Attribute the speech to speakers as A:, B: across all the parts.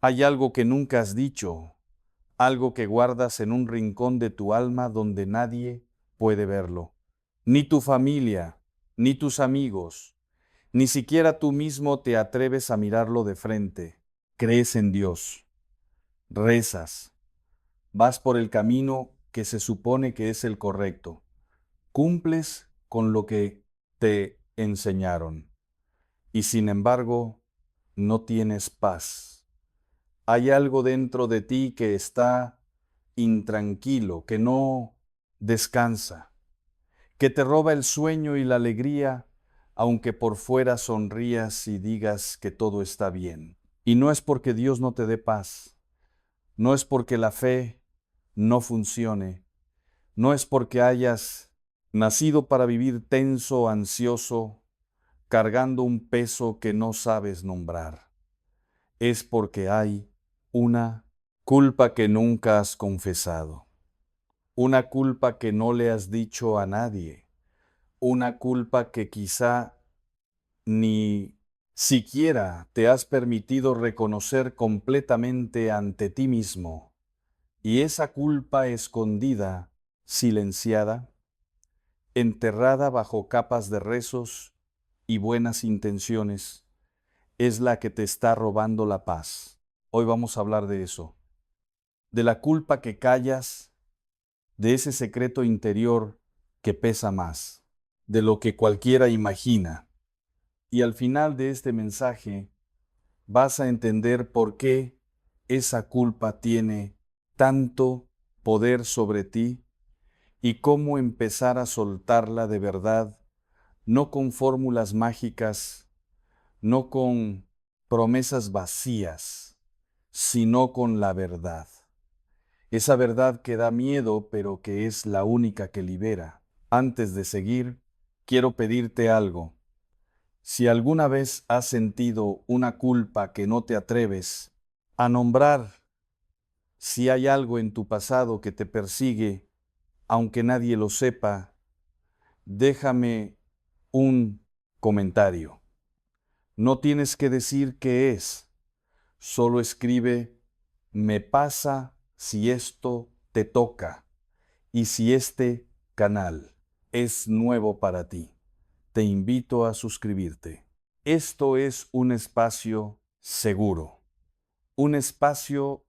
A: Hay algo que nunca has dicho, algo que guardas en un rincón de tu alma donde nadie puede verlo. Ni tu familia, ni tus amigos, ni siquiera tú mismo te atreves a mirarlo de frente. Crees en Dios, rezas, vas por el camino que se supone que es el correcto, cumples con lo que te enseñaron y sin embargo no tienes paz. Hay algo dentro de ti que está intranquilo, que no descansa, que te roba el sueño y la alegría, aunque por fuera sonrías y digas que todo está bien. Y no es porque Dios no te dé paz, no es porque la fe no funcione, no es porque hayas nacido para vivir tenso, ansioso, cargando un peso que no sabes nombrar. Es porque hay una culpa que nunca has confesado, una culpa que no le has dicho a nadie, una culpa que quizá ni siquiera te has permitido reconocer completamente ante ti mismo. Y esa culpa escondida, silenciada, enterrada bajo capas de rezos y buenas intenciones, es la que te está robando la paz. Hoy vamos a hablar de eso, de la culpa que callas, de ese secreto interior que pesa más, de lo que cualquiera imagina. Y al final de este mensaje vas a entender por qué esa culpa tiene tanto poder sobre ti y cómo empezar a soltarla de verdad, no con fórmulas mágicas, no con promesas vacías, sino con la verdad. Esa verdad que da miedo, pero que es la única que libera. Antes de seguir, quiero pedirte algo. Si alguna vez has sentido una culpa que no te atreves a nombrar, si hay algo en tu pasado que te persigue, aunque nadie lo sepa, déjame un comentario. No tienes que decir qué es, solo escribe, me pasa si esto te toca y si este canal es nuevo para ti. Te invito a suscribirte. Esto es un espacio seguro, un espacio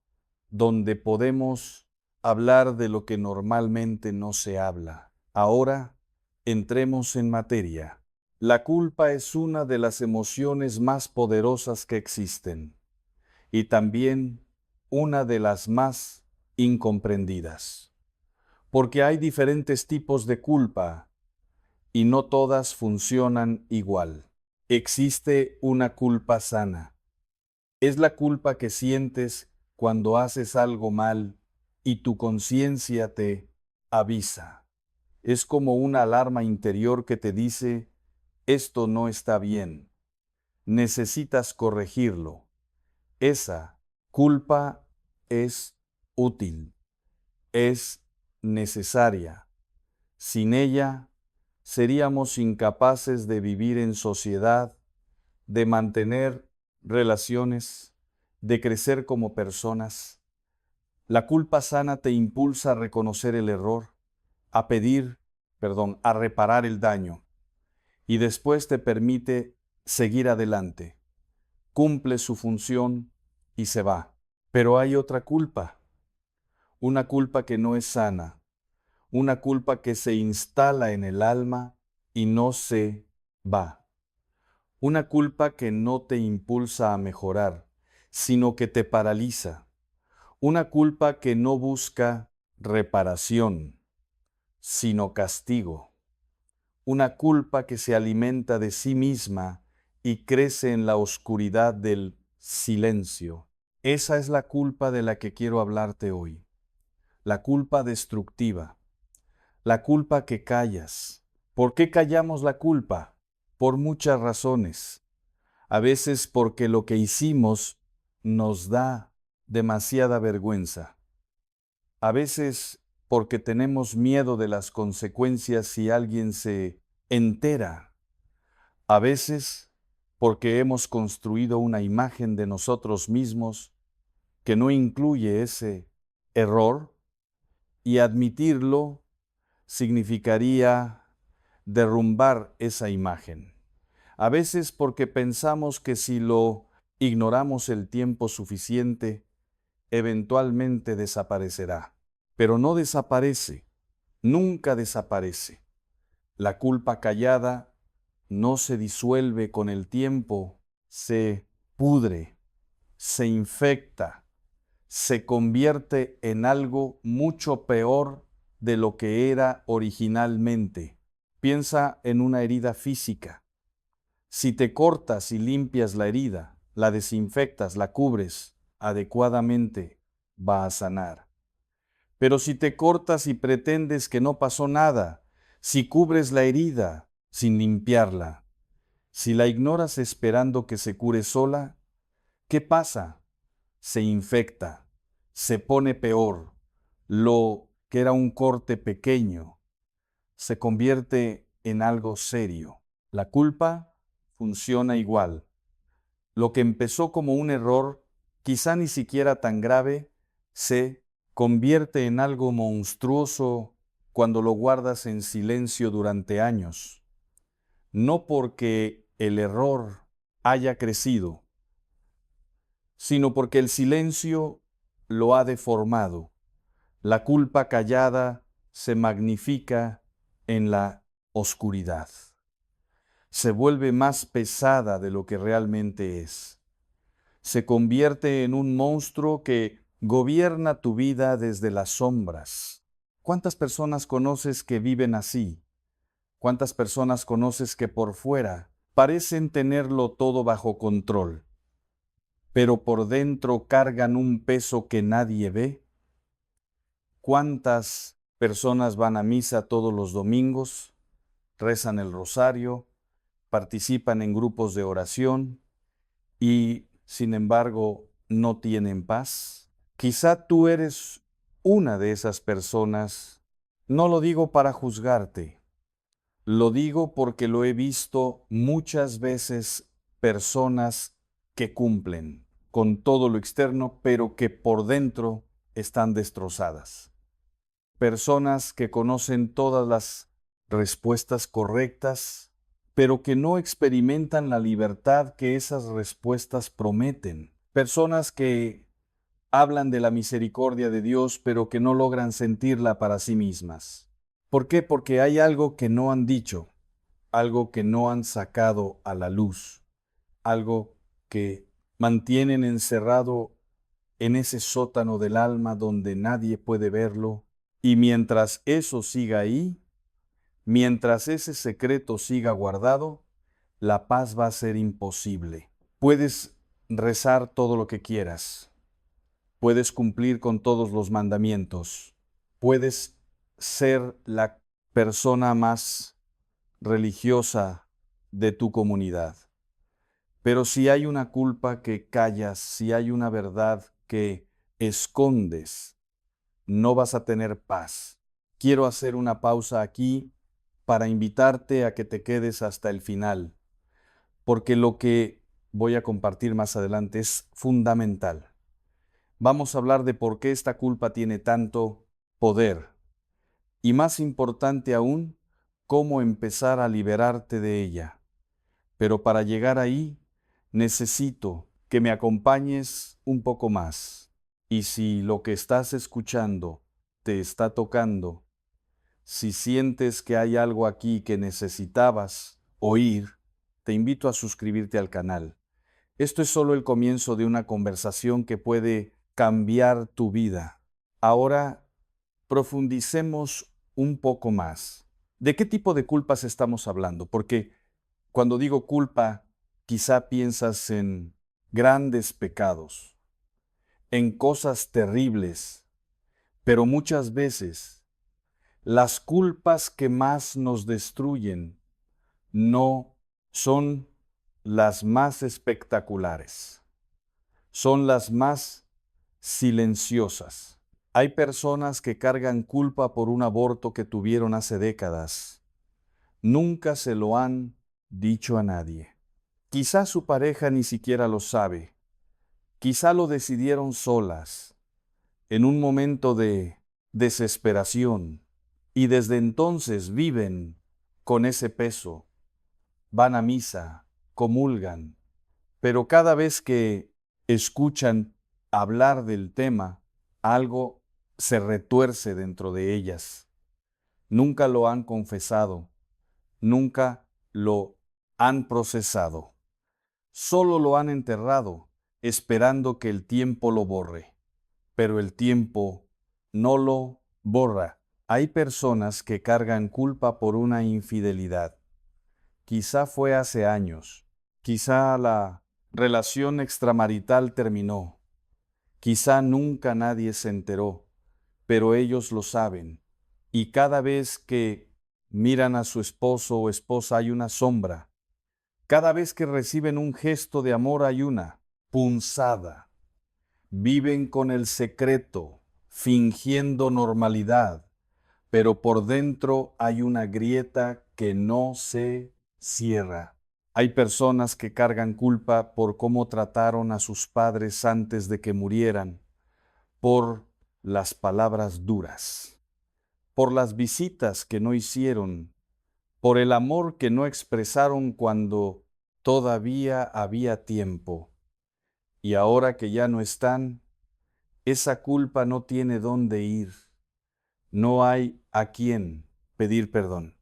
A: donde podemos hablar de lo que normalmente no se habla. Ahora, entremos en materia. La culpa es una de las emociones más poderosas que existen y también una de las más incomprendidas, porque hay diferentes tipos de culpa y no todas funcionan igual. Existe una culpa sana. Es la culpa que sientes cuando haces algo mal y tu conciencia te avisa. Es como una alarma interior que te dice, esto no está bien, necesitas corregirlo. Esa culpa es útil, es necesaria. Sin ella, seríamos incapaces de vivir en sociedad, de mantener relaciones, de crecer como personas. La culpa sana te impulsa a reconocer el error, a pedir perdón, a reparar el daño, y después te permite seguir adelante. Cumple su función y se va. Pero hay otra culpa, una culpa que no es sana, una culpa que se instala en el alma y no se va. Una culpa que no te impulsa a mejorar, sino que te paraliza. Una culpa que no busca reparación, sino castigo. Una culpa que se alimenta de sí misma y crece en la oscuridad del silencio. Esa es la culpa de la que quiero hablarte hoy. La culpa destructiva. La culpa que callas. ¿Por qué callamos la culpa? Por muchas razones. A veces porque lo que hicimos nos da demasiada vergüenza. A veces porque tenemos miedo de las consecuencias si alguien se entera. A veces porque hemos construido una imagen de nosotros mismos que no incluye ese error, y admitirlo significaría derrumbar esa imagen. A veces porque pensamos que si lo ignoramos el tiempo suficiente, eventualmente desaparecerá. Pero no desaparece, nunca desaparece. La culpa callada no se disuelve con el tiempo, se pudre, se infecta, se convierte en algo mucho peor de lo que era originalmente. Piensa en una herida física. Si te cortas y limpias la herida, la desinfectas, la cubres adecuadamente, va a sanar. Pero si te cortas y pretendes que no pasó nada, si cubres la herida sin limpiarla, si la ignoras esperando que se cure sola, ¿qué pasa? Se infecta, se pone peor. Lo que era un corte pequeño se convierte en algo serio. La culpa funciona igual. Lo que empezó como un error, quizá ni siquiera tan grave, se convierte en algo monstruoso cuando lo guardas en silencio durante años. No porque el error haya crecido, sino porque el silencio lo ha deformado. La culpa callada se magnifica en la oscuridad. Se vuelve más pesada de lo que realmente es. Se convierte en un monstruo que gobierna tu vida desde las sombras. ¿Cuántas personas conoces que viven así? ¿Cuántas personas conoces que por fuera parecen tenerlo todo bajo control, pero por dentro cargan un peso que nadie ve? ¿Cuántas personas van a misa todos los domingos, rezan el rosario, participan en grupos de oración y, sin embargo, no tienen paz? Quizá tú eres una de esas personas. No lo digo para juzgarte, lo digo porque lo he visto muchas veces, personas que cumplen con todo lo externo, pero que por dentro están destrozadas. Personas que conocen todas las respuestas correctas, pero que no experimentan la libertad que esas respuestas prometen. Personas que hablan de la misericordia de Dios, pero que no logran sentirla para sí mismas. ¿Por qué? Porque hay algo que no han dicho, algo que no han sacado a la luz, algo que mantienen encerrado en ese sótano del alma donde nadie puede verlo. Y mientras eso siga ahí, mientras ese secreto siga guardado, la paz va a ser imposible. Puedes rezar todo lo que quieras, puedes cumplir con todos los mandamientos, puedes ser la persona más religiosa de tu comunidad. Pero si hay una culpa que callas, si hay una verdad que escondes, no vas a tener paz. Quiero hacer una pausa aquí para invitarte a que te quedes hasta el final, porque lo que voy a compartir más adelante es fundamental. Vamos a hablar de por qué esta culpa tiene tanto poder y, más importante aún, cómo empezar a liberarte de ella. Pero para llegar ahí, necesito que me acompañes un poco más. Y si lo que estás escuchando te está tocando, si sientes que hay algo aquí que necesitabas oír, te invito a suscribirte al canal. Esto es solo el comienzo de una conversación que puede cambiar tu vida. Ahora profundicemos un poco más. ¿De qué tipo de culpas estamos hablando? Porque cuando digo culpa, quizá piensas en grandes pecados, en cosas terribles, pero muchas veces las culpas que más nos destruyen no son las más espectaculares, son las más silenciosas. Hay personas que cargan culpa por un aborto que tuvieron hace décadas. Nunca se lo han dicho a nadie. Quizá su pareja ni siquiera lo sabe. Quizá lo decidieron solas, en un momento de desesperación, y desde entonces viven con ese peso. Van a misa, comulgan, pero cada vez que escuchan hablar del tema, algo se retuerce dentro de ellas. Nunca lo han confesado, nunca lo han procesado. Solo lo han enterrado, esperando que el tiempo lo borre. Pero el tiempo no lo borra. Hay personas que cargan culpa por una infidelidad. Quizá fue hace años. Quizá la relación extramarital terminó. Quizá nunca nadie se enteró, pero ellos lo saben. Y cada vez que miran a su esposo o esposa hay una sombra. Cada vez que reciben un gesto de amor hay una punzada. Viven con el secreto, fingiendo normalidad, pero por dentro hay una grieta que no se cierra. Hay personas que cargan culpa por cómo trataron a sus padres antes de que murieran, por las palabras duras, por las visitas que no hicieron, por el amor que no expresaron cuando todavía había tiempo. Y ahora que ya no están, esa culpa no tiene dónde ir. No hay a quién pedir perdón.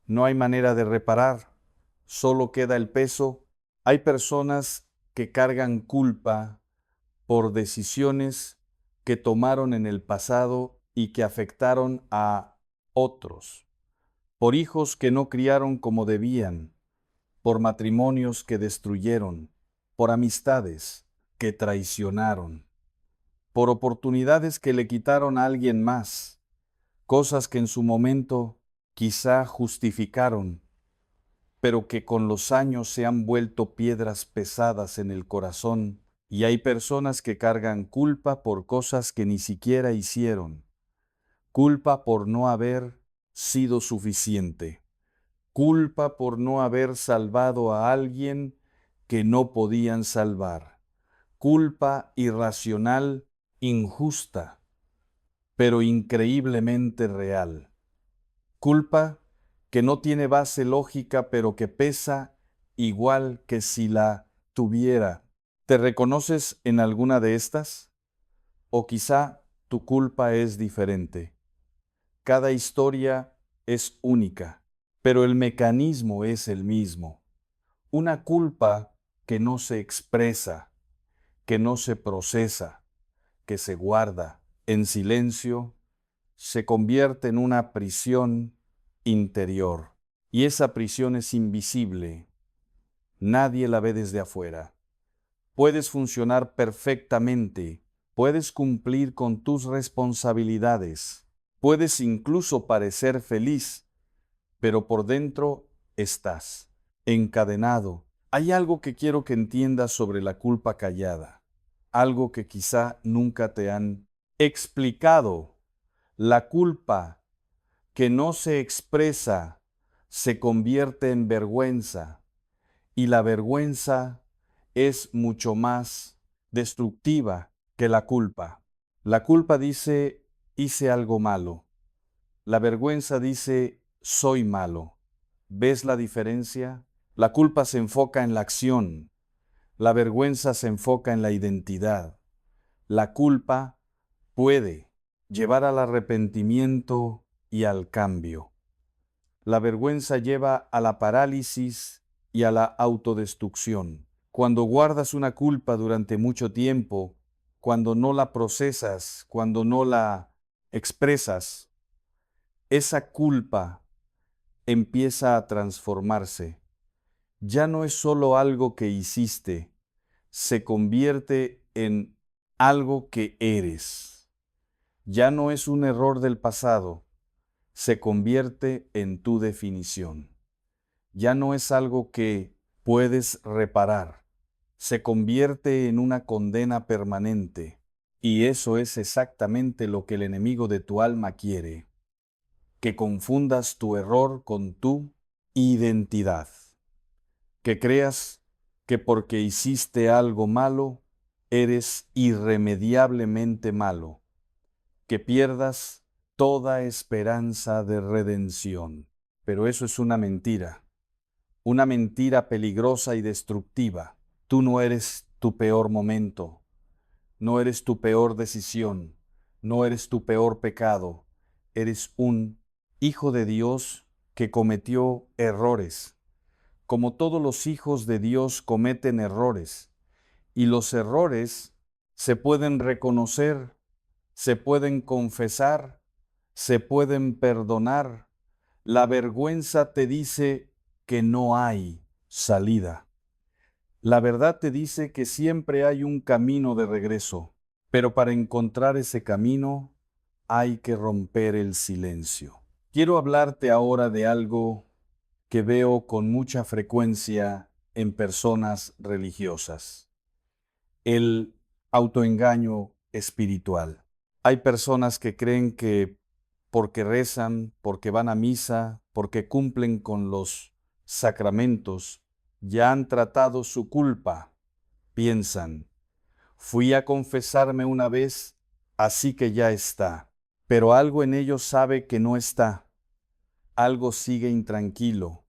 A: No hay manera de reparar. Solo queda el peso. Hay personas que cargan culpa por decisiones que tomaron en el pasado y que afectaron a otros, por hijos que no criaron como debían, por matrimonios que destruyeron, por amistades que traicionaron, por oportunidades que le quitaron a alguien más, cosas que en su momento quizá justificaron, pero que con los años se han vuelto piedras pesadas en el corazón, y hay personas que cargan culpa por cosas que ni siquiera hicieron, culpa por no haber sido suficiente, culpa por no haber salvado a alguien que no podían salvar, culpa irracional, injusta, pero increíblemente real. Culpa que no tiene base lógica, pero que pesa igual que si la tuviera. ¿Te reconoces en alguna de estas? O quizá tu culpa es diferente. Cada historia es única, pero el mecanismo es el mismo. Una culpa que no se expresa, que no se procesa, que se guarda en silencio, se convierte en una prisión interior. Y esa prisión es invisible. Nadie la ve desde afuera. Puedes funcionar perfectamente, puedes cumplir con tus responsabilidades, puedes incluso parecer feliz, pero por dentro estás encadenado. Hay algo que quiero que entiendas sobre la culpa callada, algo que quizá nunca te han explicado. La culpa que no se expresa se convierte en vergüenza, y la vergüenza es mucho más destructiva que la culpa. La culpa dice, hice algo malo. La vergüenza dice, soy malo. ¿Ves la diferencia? La culpa se enfoca en la acción. La vergüenza se enfoca en la identidad. La culpa puede llevar al arrepentimiento y al cambio. La vergüenza lleva a la parálisis y a la autodestrucción. Cuando guardas una culpa durante mucho tiempo, cuando no la procesas, cuando no la expresas, esa culpa empieza a transformarse. Ya no es solo algo que hiciste, se convierte en algo que eres. Ya no es un error del pasado, se convierte en tu definición. Ya no es algo que puedes reparar, se convierte en una condena permanente. Y eso es exactamente lo que el enemigo de tu alma quiere, que confundas tu error con tu identidad, que creas que porque hiciste algo malo, eres irremediablemente malo, que pierdas toda esperanza de redención. Pero eso es una mentira peligrosa y destructiva. Tú no eres tu peor momento, no eres tu peor decisión, no eres tu peor pecado. Eres un hijo de Dios que cometió errores, como todos los hijos de Dios cometen errores, y los errores se pueden reconocer, se pueden confesar, se pueden perdonar. La vergüenza te dice que no hay salida. La verdad te dice que siempre hay un camino de regreso, pero para encontrar ese camino hay que romper el silencio. Quiero hablarte ahora de algo que veo con mucha frecuencia en personas religiosas: el autoengaño espiritual. Hay personas que creen que porque rezan, porque van a misa, porque cumplen con los sacramentos, ya han tratado su culpa. Piensan, fui a confesarme una vez, así que ya está. Pero algo en ellos sabe que no está. Algo sigue intranquilo.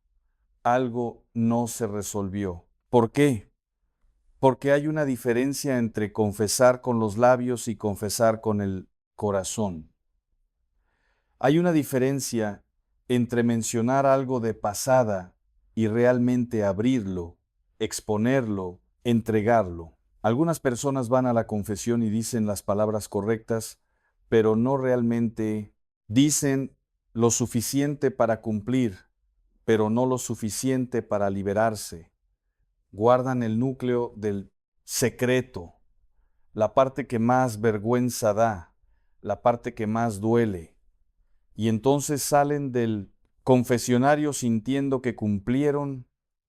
A: Algo no se resolvió. ¿Por qué? Porque hay una diferencia entre confesar con los labios y confesar con el corazón. Hay una diferencia entre mencionar algo de pasada y realmente abrirlo, exponerlo, entregarlo. Algunas personas van a la confesión y dicen las palabras correctas, pero no realmente dicen lo suficiente para cumplir, pero no lo suficiente para liberarse. Guardan el núcleo del secreto, la parte que más vergüenza da, la parte que más duele. Y entonces salen del confesionario sintiendo que cumplieron,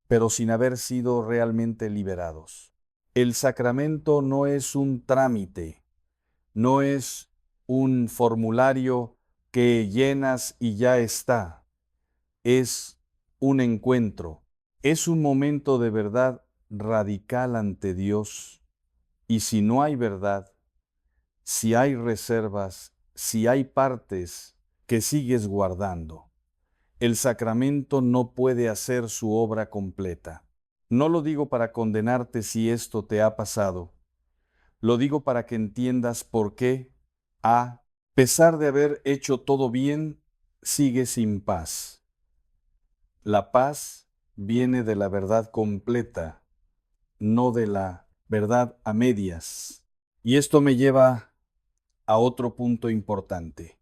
A: pero sin haber sido realmente liberados. El sacramento no es un trámite, no es un formulario que llenas y ya está. Es un encuentro, es un momento de verdad radical ante Dios. Y si no hay verdad, si hay reservas, si hay partes que sigues guardando, el sacramento no puede hacer su obra completa. No lo digo para condenarte si esto te ha pasado. Lo digo para que entiendas por qué, a pesar de haber hecho todo bien, sigues sin paz. La paz viene de la verdad completa, no de la verdad a medias. Y esto me lleva a otro punto importante.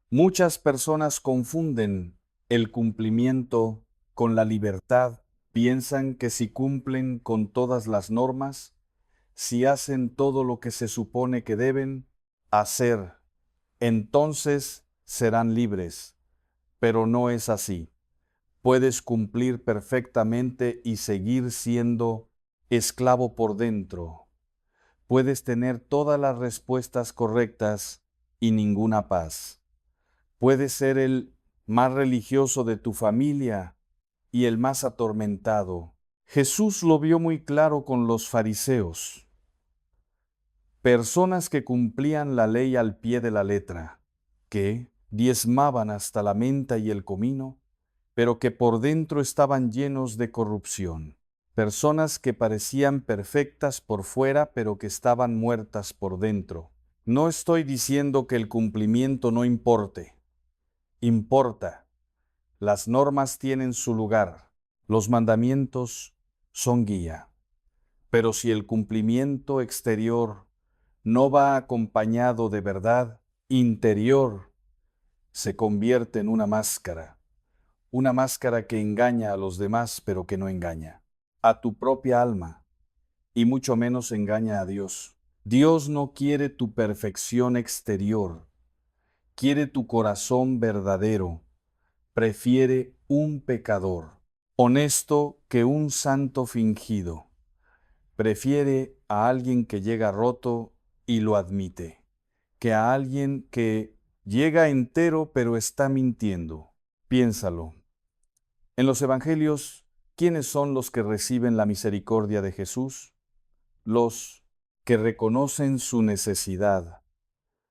A: Muchas personas confunden el cumplimiento con la libertad. Piensan que si cumplen con todas las normas, si hacen todo lo que se supone que deben hacer, entonces serán libres. Pero no es así. Puedes cumplir perfectamente y seguir siendo esclavo por dentro. Puedes tener todas las respuestas correctas y ninguna paz. Puedes ser el más religioso de tu familia y el más atormentado. Jesús lo vio muy claro con los fariseos, personas que cumplían la ley al pie de la letra, que diezmaban hasta la menta y el comino, pero que por dentro estaban llenos de corrupción. Personas que parecían perfectas por fuera, pero que estaban muertas por dentro. No estoy diciendo que el cumplimiento no importe. Importa. Las normas tienen su lugar. Los mandamientos son guía. Pero si el cumplimiento exterior no va acompañado de verdad interior, se convierte en una máscara que engaña a los demás, pero que no engaña a tu propia alma, y mucho menos engaña a Dios. Dios no quiere tu perfección exterior, quiere tu corazón verdadero, prefiere un pecador honesto que un santo fingido. Prefiere a alguien que llega roto y lo admite, que a alguien que llega entero pero está mintiendo. Piénsalo. En los evangelios, ¿quiénes son los que reciben la misericordia de Jesús? Los que reconocen su necesidad,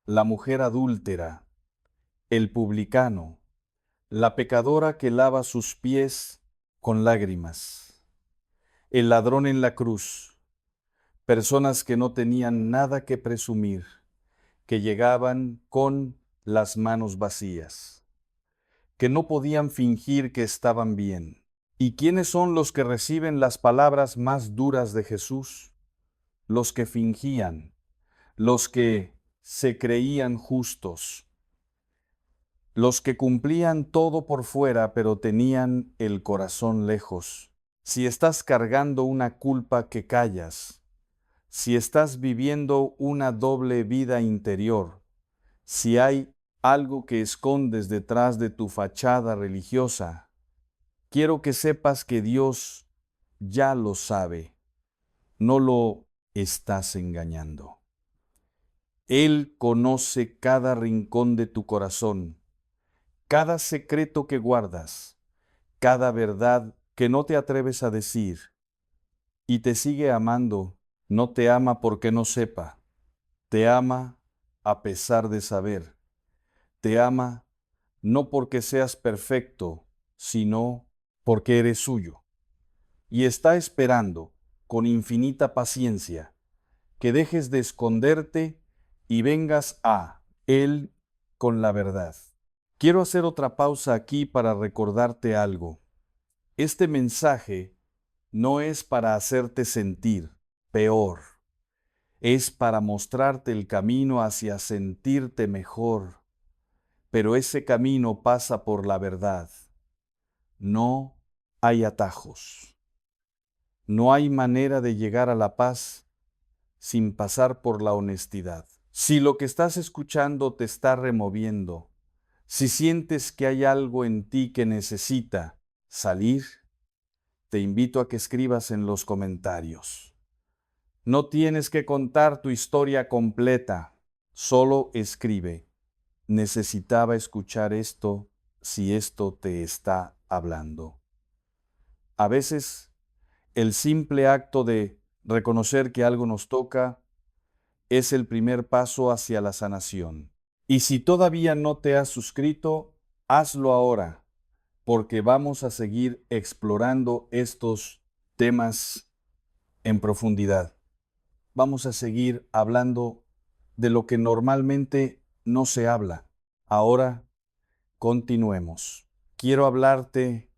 A: la mujer adúltera, el publicano, la pecadora que lava sus pies con lágrimas, el ladrón en la cruz, personas que no tenían nada que presumir, que llegaban con las manos vacías, que no podían fingir que estaban bien. ¿Y quiénes son los que reciben las palabras más duras de Jesús? Los que fingían, los que se creían justos, los que cumplían todo por fuera, pero tenían el corazón lejos. Si estás cargando una culpa que callas, si estás viviendo una doble vida interior, si hay algo que escondes detrás de tu fachada religiosa, quiero que sepas que Dios ya lo sabe, no lo estás engañando. Él conoce cada rincón de tu corazón, cada secreto que guardas, cada verdad que no te atreves a decir, y te sigue amando. No te ama porque no sepa, te ama a pesar de saber, te ama no porque seas perfecto, sino porque eres suyo, y está esperando con infinita paciencia que dejes de esconderte y vengas a Él con la verdad. Quiero hacer otra pausa aquí para recordarte algo. Este mensaje no es para hacerte sentir peor, es para mostrarte el camino hacia sentirte mejor, pero ese camino pasa por la verdad. No hay atajos. No hay manera de llegar a la paz sin pasar por la honestidad. Si lo que estás escuchando te está removiendo, si sientes que hay algo en ti que necesita salir, te invito a que escribas en los comentarios. No tienes que contar tu historia completa, solo escribe. Necesitaba escuchar esto si esto te está hablando. A veces, el simple acto de reconocer que algo nos toca es el primer paso hacia la sanación. Y si todavía no te has suscrito, hazlo ahora, porque vamos a seguir explorando estos temas en profundidad. Vamos a seguir hablando de lo que normalmente no se habla. Ahora, continuemos. Quiero hablarte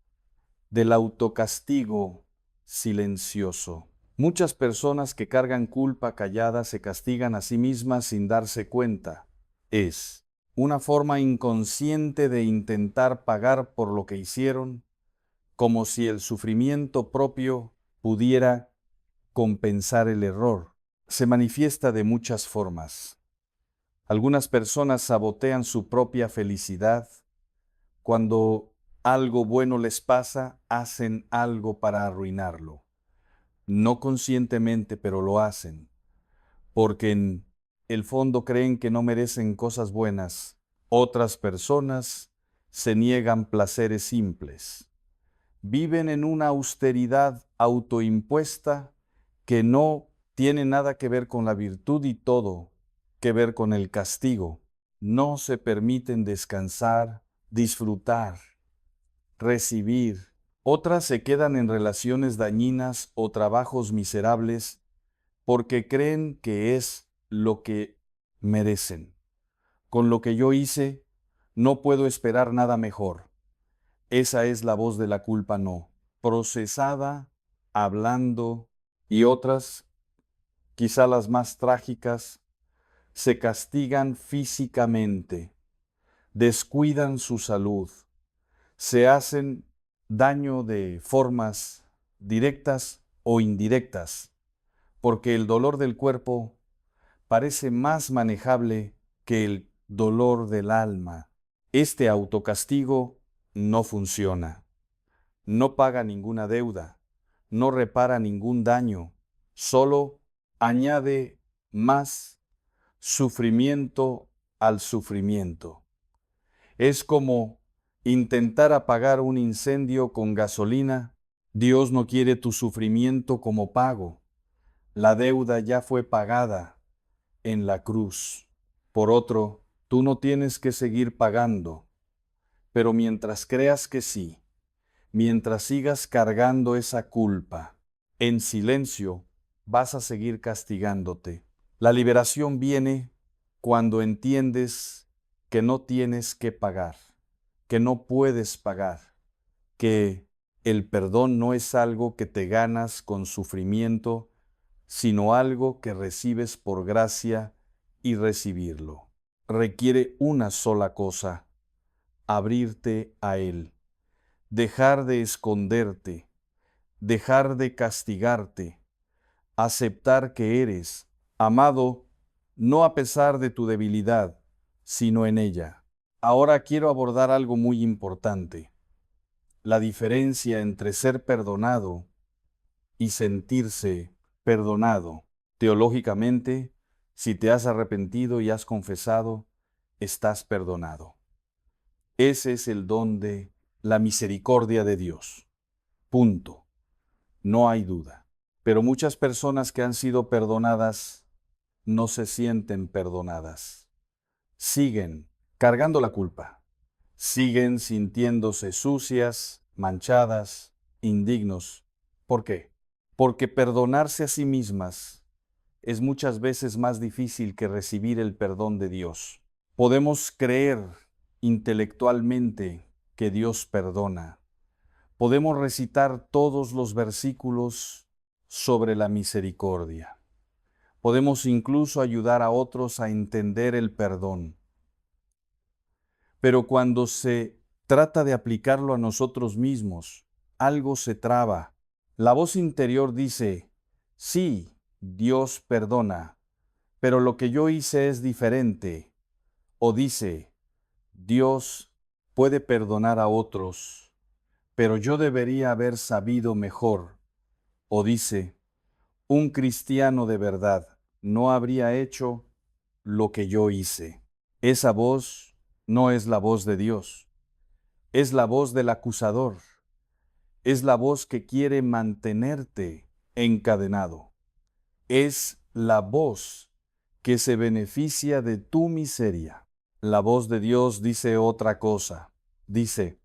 A: del autocastigo silencioso. Muchas personas que cargan culpa callada se castigan a sí mismas sin darse cuenta. Es una forma inconsciente de intentar pagar por lo que hicieron, como si el sufrimiento propio pudiera compensar el error. Se manifiesta de muchas formas. Algunas personas sabotean su propia felicidad. Cuando algo bueno les pasa, hacen algo para arruinarlo. No conscientemente, pero lo hacen, porque en el fondo creen que no merecen cosas buenas. Otras personas se niegan placeres simples. Viven en una austeridad autoimpuesta que no tiene nada que ver con la virtud y todo que ver con el castigo. No se permiten descansar, disfrutar, recibir. Otras se quedan en relaciones dañinas o trabajos miserables porque creen que es lo que merecen. Con lo que yo hice, no puedo esperar nada mejor. Esa es la voz de la culpa no, procesada, hablando, y otras, quizá las más trágicas, se castigan físicamente, descuidan su salud, se hacen daño de formas directas o indirectas, porque el dolor del cuerpo parece más manejable que el dolor del alma. Este autocastigo no funciona, no paga ninguna deuda, no repara ningún daño, solo añade más sufrimiento al sufrimiento. Es como intentar apagar un incendio con gasolina. Dios no quiere tu sufrimiento como pago. La deuda ya fue pagada en la cruz. Por otro, tú no tienes que seguir pagando, pero mientras creas que sí, mientras sigas cargando esa culpa, en silencio vas a seguir castigándote. La liberación viene cuando entiendes que no tienes que pagar, que no puedes pagar, que el perdón no es algo que te ganas con sufrimiento, sino algo que recibes por gracia y recibirlo. Requiere una sola cosa: abrirte a Él, dejar de esconderte, dejar de castigarte, aceptar que eres amado no a pesar de tu debilidad, sino en ella. Ahora quiero abordar algo muy importante: la diferencia entre ser perdonado y sentirse perdonado. Teológicamente, si te has arrepentido y has confesado, estás perdonado. Ese es el don de la misericordia de Dios. Punto. No hay duda. Pero muchas personas que han sido perdonadas no se sienten perdonadas. Siguen cargando la culpa. Siguen sintiéndose sucias, manchadas, indignos. ¿Por qué? Porque perdonarse a sí mismas es muchas veces más difícil que recibir el perdón de Dios. Podemos creer intelectualmente que Dios perdona. Podemos recitar todos los versículos sobre la misericordia. Podemos incluso ayudar a otros a entender el perdón. Pero cuando se trata de aplicarlo a nosotros mismos, algo se traba. La voz interior dice: sí, Dios perdona, pero lo que yo hice es diferente. O dice: Dios puede perdonar a otros, pero yo debería haber sabido mejor. O dice: un cristiano de verdad no habría hecho lo que yo hice. Esa voz no es la voz de Dios, es la voz del acusador, es la voz que quiere mantenerte encadenado, es la voz que se beneficia de tu miseria. La voz de Dios dice otra cosa. Dice: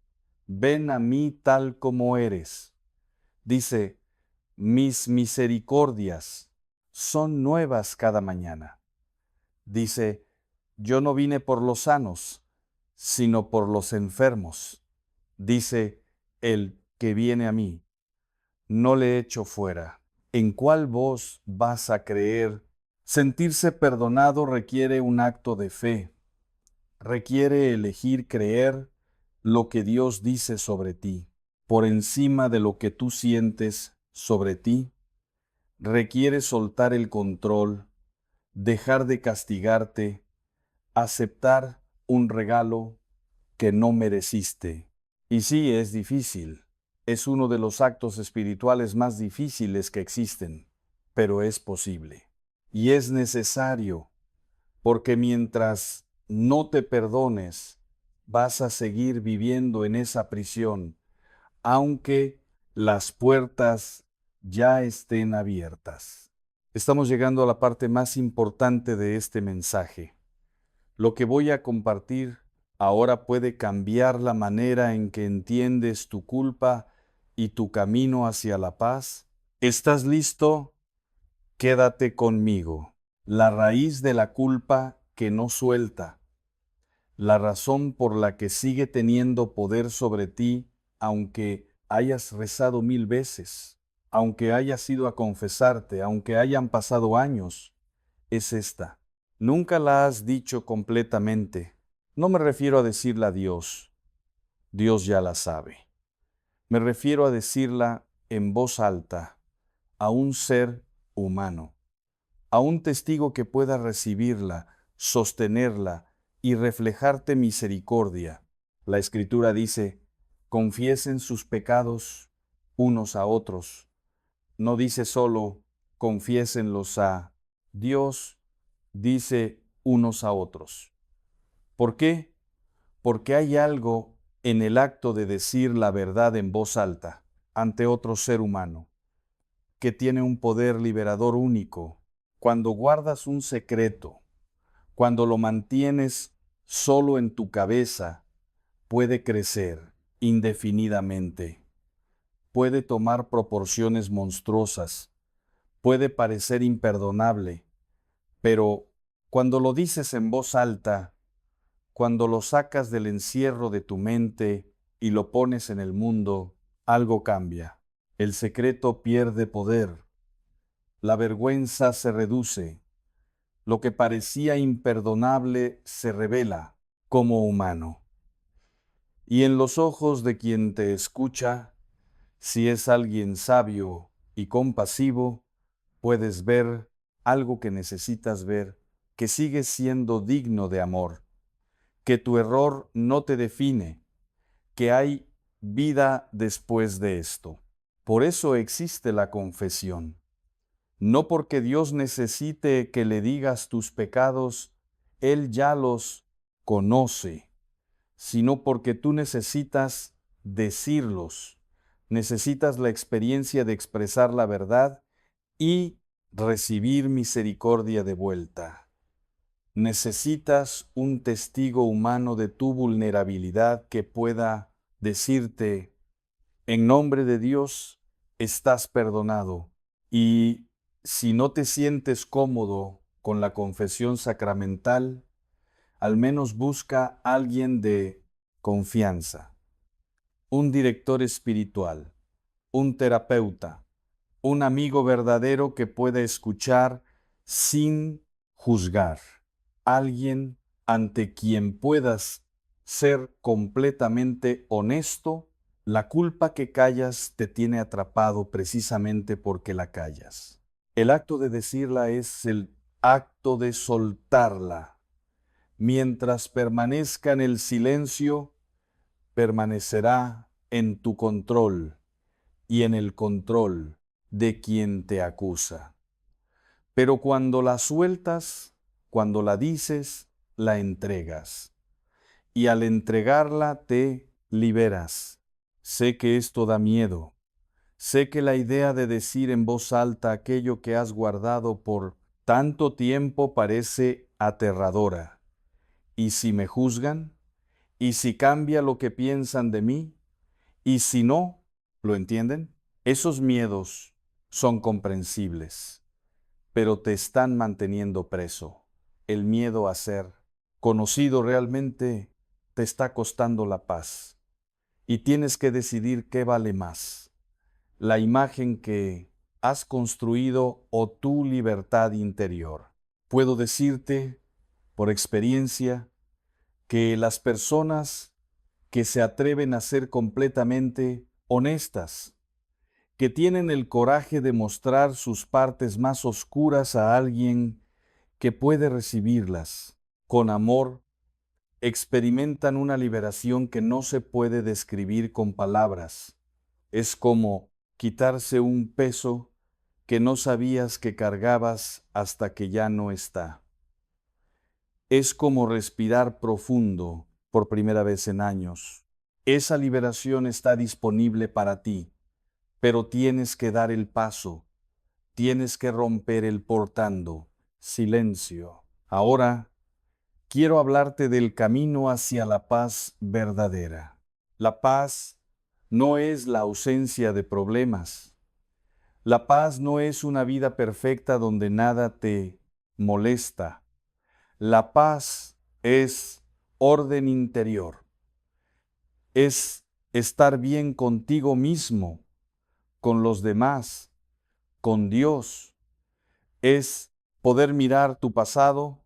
A: ven a mí tal como eres. Dice: mis misericordias son nuevas cada mañana. Dice: yo no vine por los sanos, sino por los enfermos. Dice: el que viene a mí, no le echo fuera. ¿En cuál voz vas a creer? Sentirse perdonado requiere un acto de fe. Requiere elegir creer lo que Dios dice sobre ti, por encima de lo que tú sientes sobre ti. Requiere soltar el control, dejar de castigarte, aceptar un regalo que no mereciste. Y sí, es difícil. Es uno de los actos espirituales más difíciles que existen, pero es posible. Y es necesario, porque mientras no te perdones, vas a seguir viviendo en esa prisión, aunque las puertas ya estén abiertas. Estamos llegando a la parte más importante de este mensaje. Lo que voy a compartir ahora puede cambiar la manera en que entiendes tu culpa y tu camino hacia la paz. ¿Estás listo? Quédate conmigo. La raíz de la culpa que no suelta, la razón por la que sigue teniendo poder sobre ti, aunque hayas rezado 1000 veces, aunque hayas ido a confesarte, aunque hayan pasado años, es esta. Nunca la has dicho completamente. No me refiero a decirla a Dios. Dios ya la sabe. Me refiero a decirla en voz alta a un ser humano, a un testigo que pueda recibirla, sostenerla y reflejarte misericordia. La Escritura dice: confiesen sus pecados unos a otros. No dice solo confiésenlos a Dios, dice unos a otros. ¿Por qué? Porque hay algo en el acto de decir la verdad en voz alta ante otro ser humano. que tiene un poder liberador único. Cuando guardas un secreto, cuando lo mantienes solo en tu cabeza, puede crecer indefinidamente, puede tomar proporciones monstruosas, puede parecer imperdonable, pero cuando lo dices en voz alta, cuando lo sacas del encierro de tu mente y lo pones en el mundo, algo cambia. El secreto pierde poder, la vergüenza se reduce, lo que parecía imperdonable se revela como humano. Y en los ojos de quien te escucha, si es alguien sabio y compasivo, puedes ver algo que necesitas ver, que sigues siendo digno de amor, que tu error no te define, que hay vida después de esto. Por eso existe la confesión. No porque Dios necesite que le digas tus pecados, Él ya los conoce, sino porque tú necesitas decirlos, necesitas la experiencia de expresar la verdad y recibir misericordia de vuelta. Necesitas un testigo humano de tu vulnerabilidad que pueda decirte, en nombre de Dios, estás perdonado. Y si no te sientes cómodo con la confesión sacramental, al menos busca a alguien de confianza, un director espiritual, un terapeuta, un amigo verdadero que pueda escuchar sin juzgar, alguien ante quien puedas ser completamente honesto. La culpa que callas te tiene atrapado precisamente porque la callas. El acto de decirla es el acto de soltarla. Mientras permanezca en el silencio, permanecerá en tu control y en el control de quien te acusa. Pero cuando la sueltas, cuando la dices, la entregas. Y al entregarla te liberas. Sé que esto da miedo. Sé que la idea de decir en voz alta aquello que has guardado por tanto tiempo parece aterradora. ¿Y si me juzgan? ¿Y si cambia lo que piensan de mí? ¿Y si no? ¿Lo entienden? Esos miedos son comprensibles, pero te están manteniendo preso. El miedo a ser conocido realmente te está costando la paz. Y tienes que decidir qué vale más, la imagen que has construido o tu libertad interior. Puedo decirte, por experiencia, que las personas que se atreven a ser completamente honestas, que tienen el coraje de mostrar sus partes más oscuras a alguien que puede recibirlas con amor, experimentan una liberación que no se puede describir con palabras. Es como quitarse un peso que no sabías que cargabas hasta que ya no está. Es como respirar profundo por primera vez en años. Esa liberación está disponible para ti, pero tienes que dar el paso, tienes que romper el portando. Silencio. Ahora quiero hablarte del camino hacia la paz verdadera. La paz no es la ausencia de problemas. La paz no es una vida perfecta donde nada te molesta. La paz es orden interior. Es estar bien contigo mismo, con los demás, con Dios. Es poder mirar tu pasado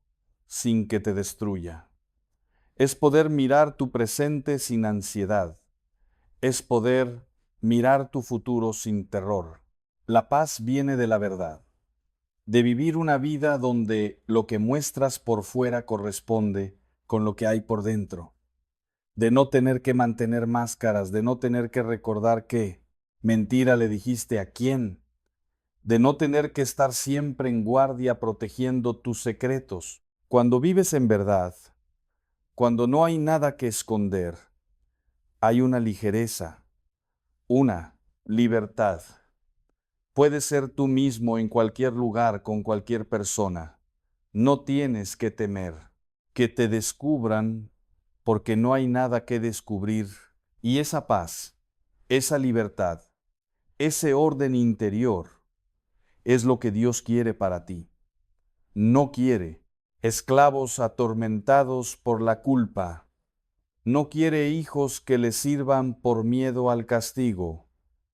A: sin que te destruya. Es poder mirar tu presente sin ansiedad. Es poder mirar tu futuro sin terror. La paz viene de la verdad, de vivir una vida donde lo que muestras por fuera corresponde con lo que hay por dentro, de no tener que mantener máscaras, de no tener que recordar qué mentira le dijiste a quién, de no tener que estar siempre en guardia protegiendo tus secretos. Cuando vives en verdad, cuando no hay nada que esconder, hay una ligereza, una libertad. Puedes ser tú mismo en cualquier lugar, con cualquier persona. No tienes que temer que te descubran, porque no hay nada que descubrir. Y esa paz, esa libertad, ese orden interior es lo que Dios quiere para ti. No quiere esclavos atormentados por la culpa. No quiere hijos que le sirvan por miedo al castigo.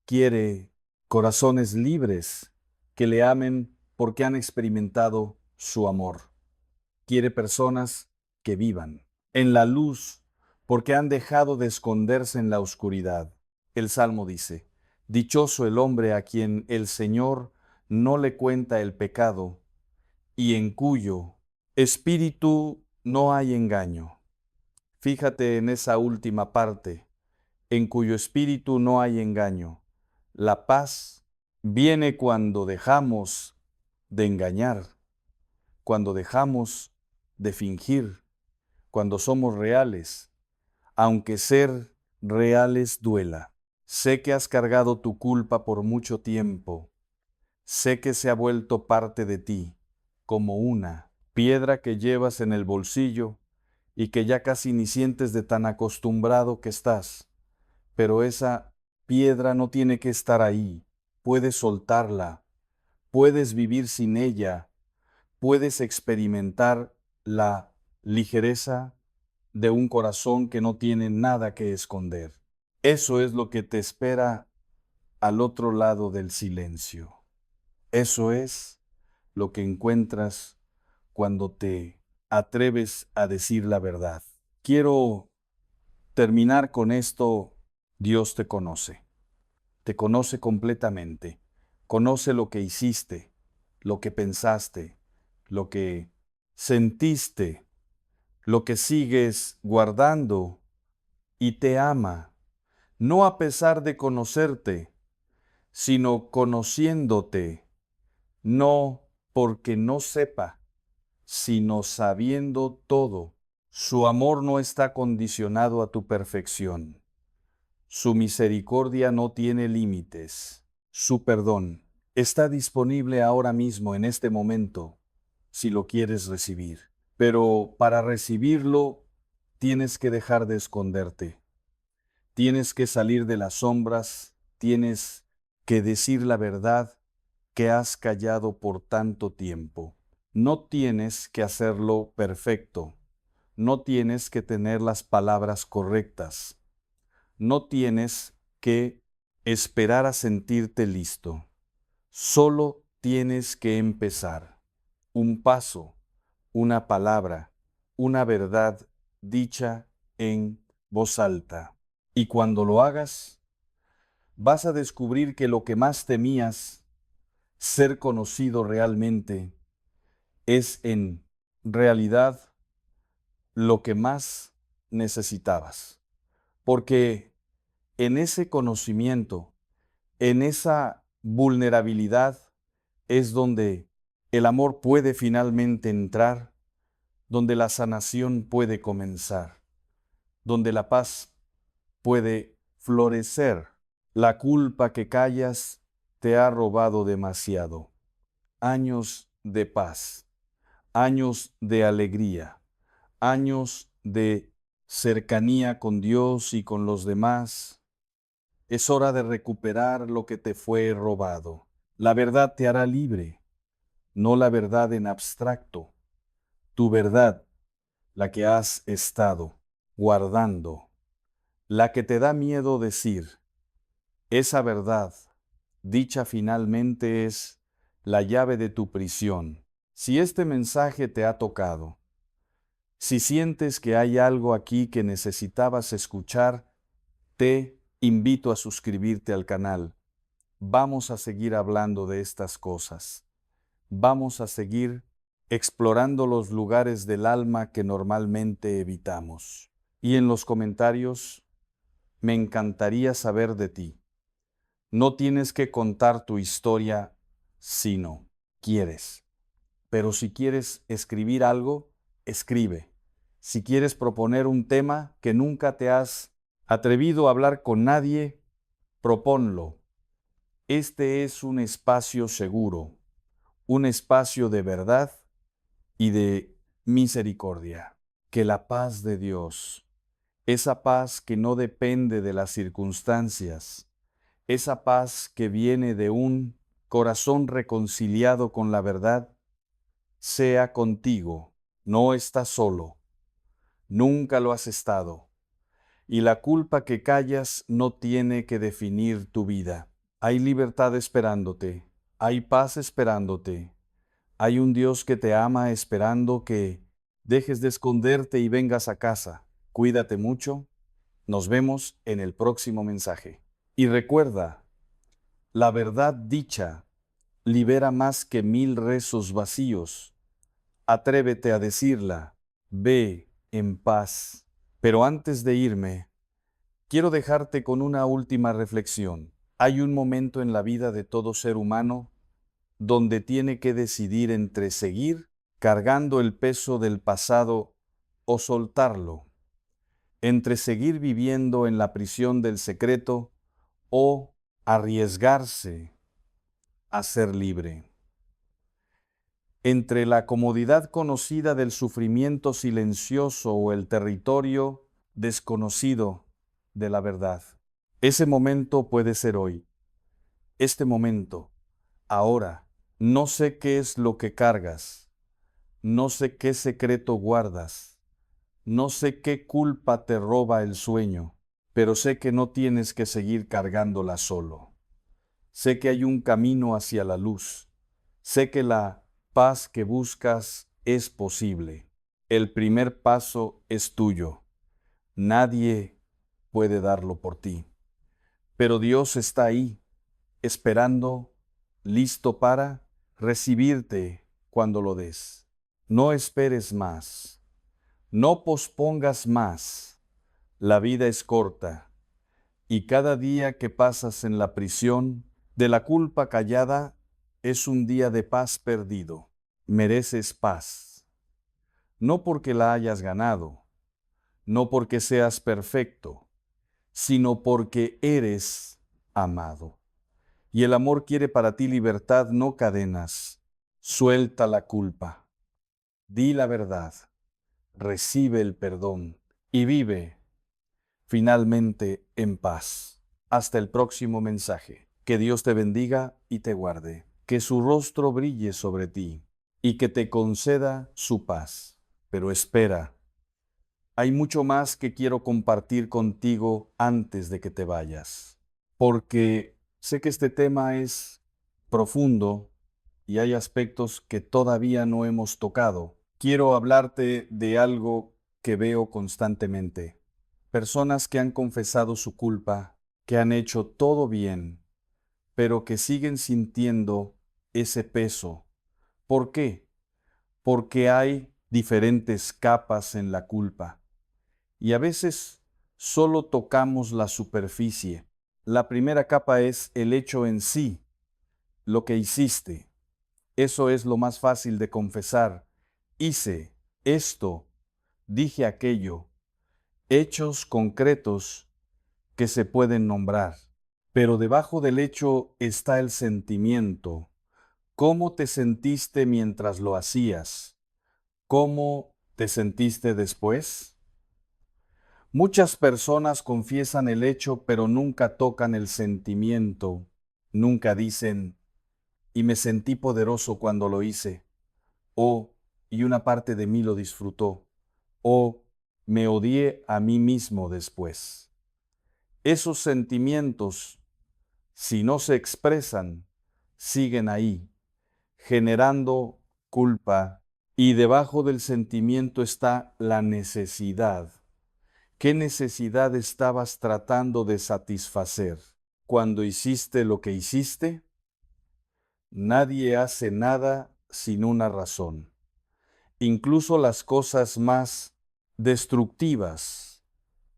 A: Quiere corazones libres que le amen porque han experimentado su amor. Quiere personas que vivan en la luz porque han dejado de esconderse en la oscuridad. El Salmo dice, dichoso el hombre a quien el Señor no le cuenta el pecado y en cuyo espíritu no hay engaño. Fíjate en esa última parte, en cuyo espíritu no hay engaño. La paz viene cuando dejamos de engañar, cuando dejamos de fingir, cuando somos reales, aunque ser reales duela. Sé que has cargado tu culpa por mucho tiempo. Sé que se ha vuelto parte de ti, como una piedra que llevas en el bolsillo y que ya casi ni sientes de tan acostumbrado que estás. Pero esa piedra no tiene que estar ahí. Puedes soltarla, puedes vivir sin ella, puedes experimentar la ligereza de un corazón que no tiene nada que esconder. Eso es lo que te espera al otro lado del silencio. Eso es lo que encuentras cuando te atreves a decir la verdad. Quiero terminar con esto. Dios te conoce completamente, conoce lo que hiciste, lo que pensaste, lo que sentiste, lo que sigues guardando y te ama, no a pesar de conocerte, sino conociéndote, no porque no sepa, sino sabiendo todo. Su amor no está condicionado a tu perfección. Su misericordia no tiene límites. Su perdón está disponible ahora mismo, en este momento, si lo quieres recibir. Pero para recibirlo, tienes que dejar de esconderte. Tienes que salir de las sombras. Tienes que decir la verdad que has callado por tanto tiempo. No tienes que hacerlo perfecto. No tienes que tener las palabras correctas. No tienes que esperar a sentirte listo. Solo tienes que empezar. Un paso, una palabra, una verdad dicha en voz alta. Y cuando lo hagas, vas a descubrir que lo que más temías, ser conocido realmente, es en realidad lo que más necesitabas. Porque en ese conocimiento, en esa vulnerabilidad, es donde el amor puede finalmente entrar, donde la sanación puede comenzar, donde la paz puede florecer. La culpa que callas te ha robado demasiado. Años de paz, años de alegría, años de cercanía con Dios y con los demás. Es hora de recuperar lo que te fue robado. La verdad te hará libre, no la verdad en abstracto. Tu verdad, la que has estado guardando, la que te da miedo decir. Esa verdad, dicha finalmente, es la llave de tu prisión. Si este mensaje te ha tocado, si sientes que hay algo aquí que necesitabas escuchar, te invito a suscribirte al canal. Vamos a seguir hablando de estas cosas. Vamos a seguir explorando los lugares del alma que normalmente evitamos. Y en los comentarios, me encantaría saber de ti. No tienes que contar tu historia si no quieres. Pero si quieres escribir algo, escribe. Si quieres proponer un tema que nunca te has atrevido a hablar con nadie, propónlo. Este es un espacio seguro, un espacio de verdad y de misericordia. Que la paz de Dios, esa paz que no depende de las circunstancias, esa paz que viene de un corazón reconciliado con la verdad, sea contigo. No estás solo, nunca lo has estado, y la culpa que callas no tiene que definir tu vida. Hay libertad esperándote, hay paz esperándote, hay un Dios que te ama esperando que dejes de esconderte y vengas a casa. Cuídate mucho, nos vemos en el próximo mensaje. Y recuerda, la verdad dicha libera más que 1000 rezos vacíos. Atrévete a decirla, ve en paz. Pero antes de irme, quiero dejarte con una última reflexión. Hay un momento en la vida de todo ser humano donde tiene que decidir entre seguir cargando el peso del pasado o soltarlo, entre seguir viviendo en la prisión del secreto o arriesgarse a ser libre, entre la comodidad conocida del sufrimiento silencioso o el territorio desconocido de la verdad. Ese momento puede ser hoy, este momento, ahora. No sé qué es lo que cargas, no sé qué secreto guardas, no sé qué culpa te roba el sueño, pero sé que no tienes que seguir cargándola solo. Sé que hay un camino hacia la luz. Sé que la paz que buscas es posible. El primer paso es tuyo. Nadie puede darlo por ti. Pero Dios está ahí, esperando, listo para recibirte cuando lo des. No esperes más. No pospongas más. La vida es corta y cada día que pasas en la prisión de la culpa callada es un día de paz perdido. Mereces paz, no porque la hayas ganado, no porque seas perfecto, sino porque eres amado. Y el amor quiere para ti libertad, no cadenas. Suelta la culpa, di la verdad, recibe el perdón y vive finalmente en paz. Hasta el próximo mensaje. Que Dios te bendiga y te guarde. Que su rostro brille sobre ti y que te conceda su paz. Pero espera, hay mucho más que quiero compartir contigo antes de que te vayas. Porque sé que este tema es profundo y hay aspectos que todavía no hemos tocado. Quiero hablarte de algo que veo constantemente. Personas que han confesado su culpa, que han hecho todo bien, pero que siguen sintiendo ese peso. ¿Por qué? Porque hay diferentes capas en la culpa. Y a veces solo tocamos la superficie. La primera capa es el hecho en sí, lo que hiciste. Eso es lo más fácil de confesar. Hice esto, dije aquello. Hechos concretos que se pueden nombrar. Pero debajo del hecho está el sentimiento. ¿Cómo te sentiste mientras lo hacías? ¿Cómo te sentiste después? Muchas personas confiesan el hecho, pero nunca tocan el sentimiento. Nunca dicen, y me sentí poderoso cuando lo hice. O, y una parte de mí lo disfrutó. O, me odié a mí mismo después. Esos sentimientos, si no se expresan, siguen ahí, generando culpa, y debajo del sentimiento está la necesidad. ¿Qué necesidad estabas tratando de satisfacer cuando hiciste lo que hiciste? Nadie hace nada sin una razón. Incluso las cosas más destructivas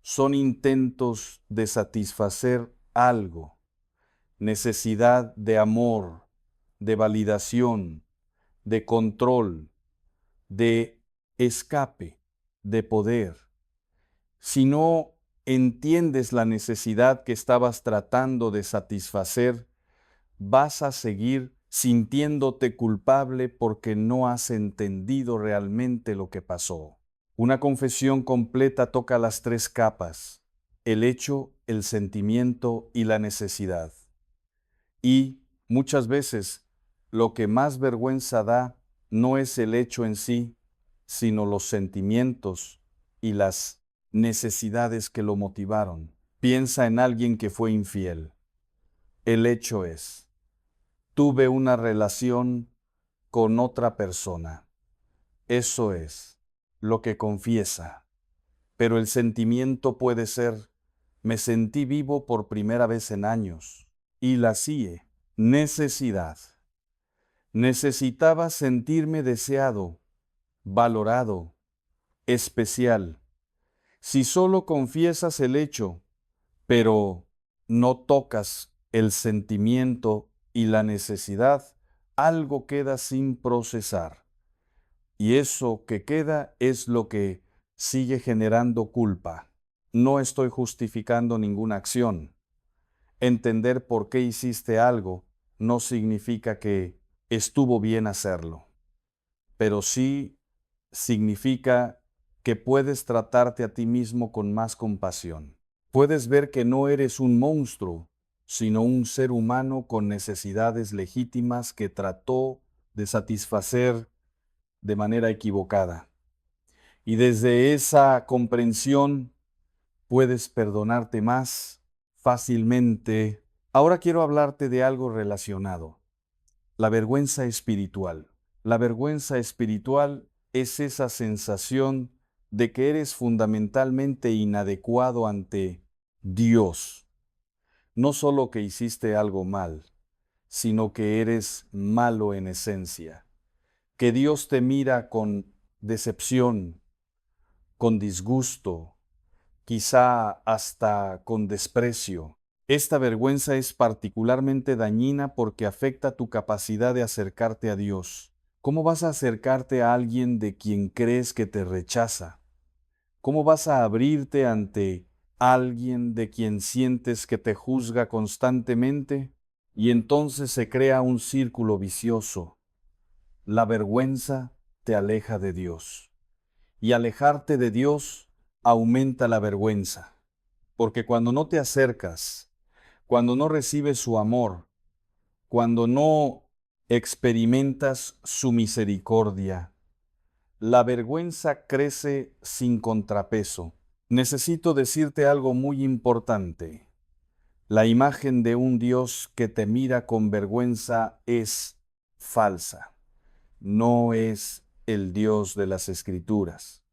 A: son intentos de satisfacer algo. Necesidad de amor, de validación, de control, de escape, de poder. Si no entiendes la necesidad que estabas tratando de satisfacer, vas a seguir sintiéndote culpable porque no has entendido realmente lo que pasó. Una confesión completa toca las tres capas: el hecho, el sentimiento y la necesidad. Y muchas veces lo que más vergüenza da no es el hecho en sí, sino los sentimientos y las necesidades que lo motivaron. Piensa en alguien que fue infiel. El hecho es: tuve una relación con otra persona. Eso es lo que confiesa. Pero el sentimiento puede ser: me sentí vivo por primera vez en años. Y la CIE, necesidad. Necesitaba sentirme deseado, valorado, especial. Si solo confiesas el hecho, pero no tocas el sentimiento y la necesidad, algo queda sin procesar. Y eso que queda es lo que sigue generando culpa. No estoy justificando ninguna acción. Entender por qué hiciste algo no significa que estuvo bien hacerlo, pero sí significa que puedes tratarte a ti mismo con más compasión. Puedes ver que no eres un monstruo, sino un ser humano con necesidades legítimas que trató de satisfacer de manera equivocada. Y desde esa comprensión puedes perdonarte más fácilmente. Ahora quiero hablarte de algo relacionado: la vergüenza espiritual. La vergüenza espiritual es esa sensación de que eres fundamentalmente inadecuado ante Dios. No solo que hiciste algo mal, sino que eres malo en esencia. Que Dios te mira con decepción, con disgusto, quizá hasta con desprecio. Esta vergüenza es particularmente dañina porque afecta tu capacidad de acercarte a Dios. ¿Cómo vas a acercarte a alguien de quien crees que te rechaza? ¿Cómo vas a abrirte ante alguien de quien sientes que te juzga constantemente? Y entonces se crea un círculo vicioso. La vergüenza te aleja de Dios. Y alejarte de Dios aumenta la vergüenza. Porque cuando no te acercas, cuando no recibes su amor, cuando no experimentas su misericordia, la vergüenza crece sin contrapeso. Necesito decirte algo muy importante. La imagen de un Dios que te mira con vergüenza es falsa. No es el Dios de las Escrituras.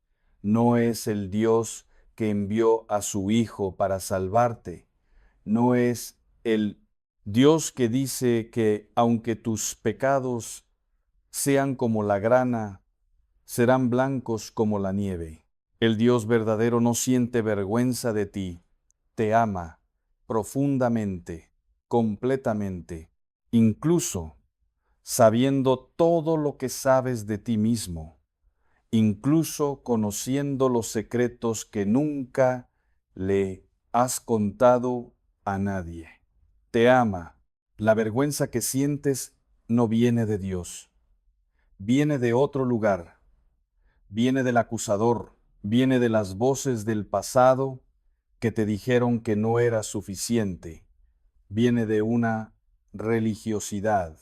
A: No es el Dios que envió a su Hijo para salvarte. No es el Dios que dice que aunque tus pecados sean como la grana, serán blancos como la nieve. El Dios verdadero no siente vergüenza de ti, te ama profundamente, completamente, incluso sabiendo todo lo que sabes de ti mismo, incluso conociendo los secretos que nunca le has contado a nadie. Te ama. La vergüenza que sientes no viene de Dios, viene de otro lugar, viene del acusador, viene de las voces del pasado que te dijeron que no era suficiente, viene de una religiosidad